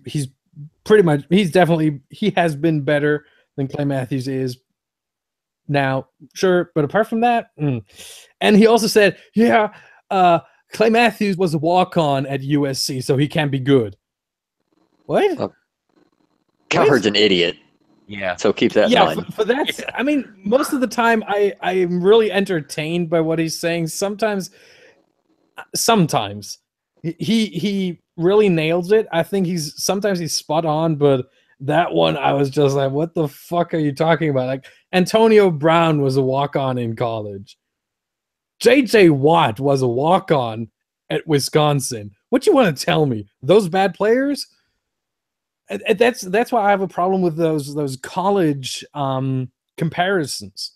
has been better than Clay Matthews is now. Sure, but apart from that, and he also said, Clay Matthews was a walk-on at USC, so he can't be good. What? Cowherd's an idiot. Yeah. So keep that in Yeah, mind. for that, I mean, most of the time I am really entertained by what he's saying. Sometimes he really nails it. I think sometimes he's spot on, but that one I was just like, what the fuck are you talking about? Like Antonio Brown was a walk-on in college. JJ Watt was a walk-on at Wisconsin. What you want to tell me? Those bad players? And that's why I have a problem with those college comparisons.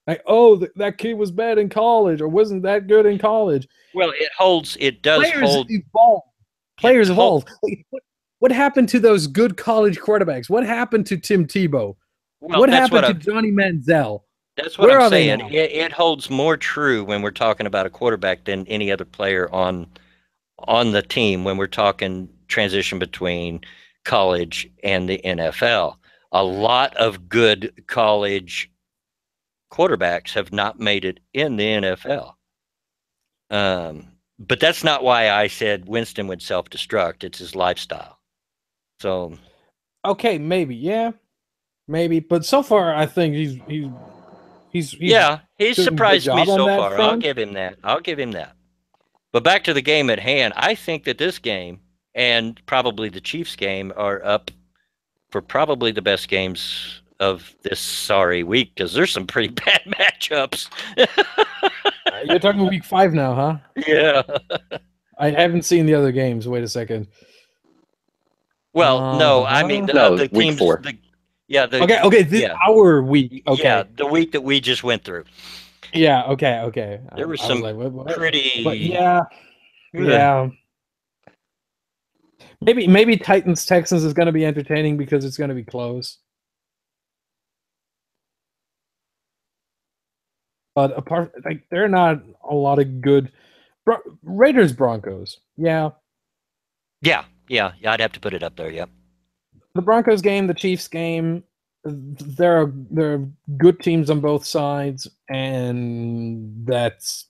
Like, oh, that kid was bad in college or wasn't that good in college. Well, it does Players hold. evolve. Players It evolve. Like, what happened to those good college quarterbacks? What happened to Tim Tebow? Well, What happened to Johnny Manziel? that's what Where I'm are they saying. now? It holds more true when we're talking about a quarterback than any other player on the team when we're talking transition between college and the NFL. A lot of good college quarterbacks have not made it in the NFL. But that's not why I said Winston would self-destruct. It's his lifestyle. So Okay, maybe, yeah, maybe. But so far, I think he's yeah, he's doing a good surprised me job on so that far. I'll front. give him that. I'll give him that. But back to the game at hand, I think that this game and probably the Chiefs game are up for probably the best games of this sorry week because there's some pretty bad matchups. You're talking week 5 now, huh? Yeah. I haven't seen the other games. Wait a second. Well, no, I mean No, the week teams. 4. Okay. This our week. Okay. Yeah, the week that we just went through. Yeah. Okay. There was I some like, what? pretty. But yeah. Maybe Titans Texans is going to be entertaining because it's going to be close. But apart, like, there are not a lot of good Raiders Broncos. Yeah, Yeah, I'd have to put it up there. Yep. the Broncos game, the Chiefs game. There are good teams on both sides, and that's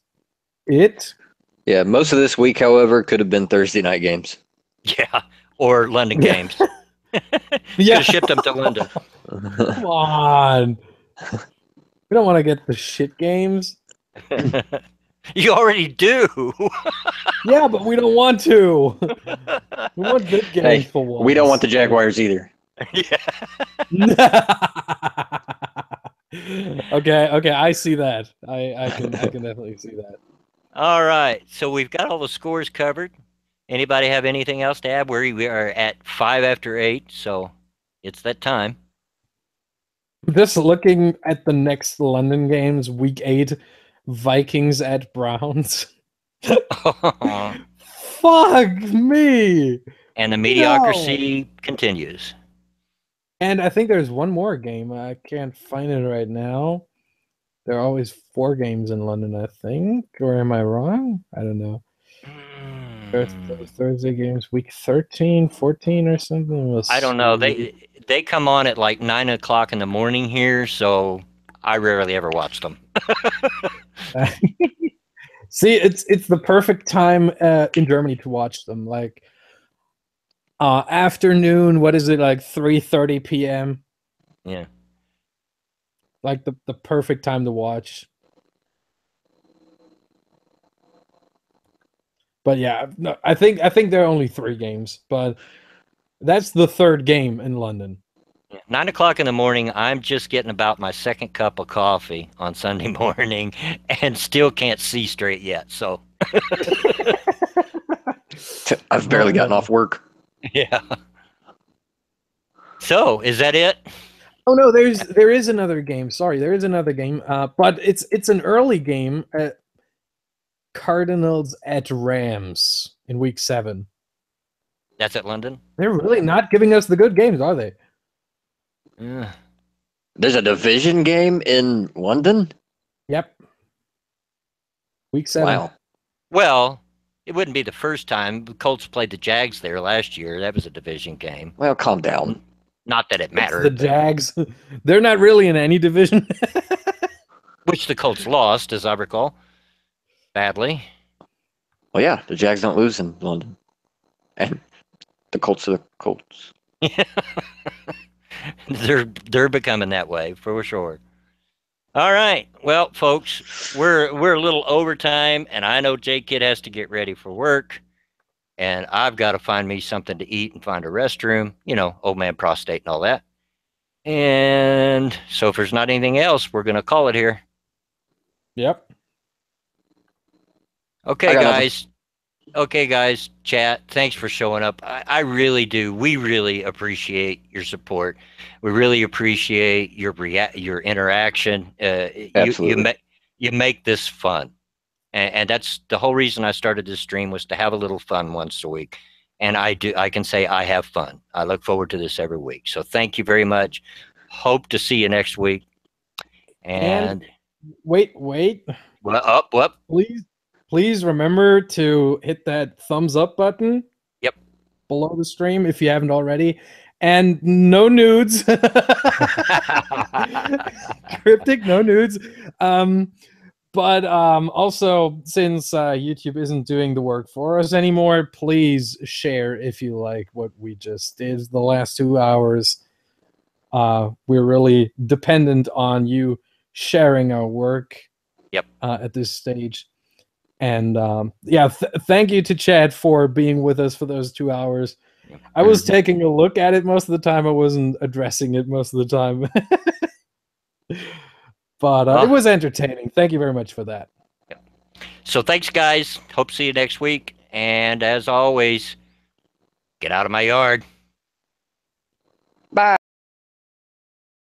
it. Yeah, most of this week, however, could have been Thursday night games. Yeah, or London games. Could have shipped them to London. Come on. We don't want to get the shit games. You already do. Yeah, but we don't want to. We want good games for once. We don't want the Jaguars either. Yeah. Okay, I see that. I can definitely see that. All right, so we've got all the scores covered. Anybody have anything else to add? We are at 5 after 8, so it's that time. Just looking at the next London games, week 8, Vikings at Browns. Fuck me. And the mediocrity continues. And I think there's one more game. I can't find it right now. There are always 4 games in London, I think. Or am I wrong? I don't know. Thursday games, week 13, 14 or something. I don't know. They come on at like 9 o'clock in the morning here, so I rarely ever watch them. See, it's the perfect time in Germany to watch them. Like afternoon, what is it, like 3:30 p.m.? Yeah. Like the perfect time to watch. But yeah, no, I think there are only 3 games, but that's the 3rd game in London. 9 o'clock in the morning, I'm just getting about my second cup of coffee on Sunday morning and still can't see straight yet. So I've barely gotten off work. yeah. So is that it? Oh no, there is another game. Sorry, there is another game. But it's an early game. Cardinals at Rams in week 7. That's at London? They're really not giving us the good games, are they? Yeah. There's a division game in London? Yep. Week 7. Wow. Well, it wouldn't be the first time. The Colts played the Jags there last year. That was a division game. Well, calm down. Not that it mattered. The Jags. They're not really in any division. Which the Colts lost, as I recall. Badly. Well, yeah, the Jags don't lose in London. And the Colts are the Colts. They're becoming that way for sure. All right. Well, folks, we're a little overtime, and I know J Kid has to get ready for work, and I've got to find me something to eat and find a restroom, old man prostate and all that. And so if there's not anything else, we're going to call it here. Yep. Okay, guys. Okay, guys, chat, thanks for showing up. I really do. We really appreciate your support. We really appreciate your interaction. Absolutely. You make this fun. And that's the whole reason I started this stream, was to have a little fun once a week. And I can say I have fun. I look forward to this every week. So thank you very much. Hope to see you next week. And wait. Well, up. Please remember to hit that thumbs up button. Yep. Below the stream if you haven't already. And no nudes. Cryptic, no nudes. But also, since YouTube isn't doing the work for us anymore, please share if you like what we just did the last 2 hours. We're really dependent on you sharing our work. Yep. At this stage. And yeah, thank you to Chad for being with us for those 2 hours. I was taking a look at it most of the time. I wasn't addressing it most of the time. But it was entertaining. Thank you very much for that. So thanks, guys. Hope to see you next week. And as always, get out of my yard.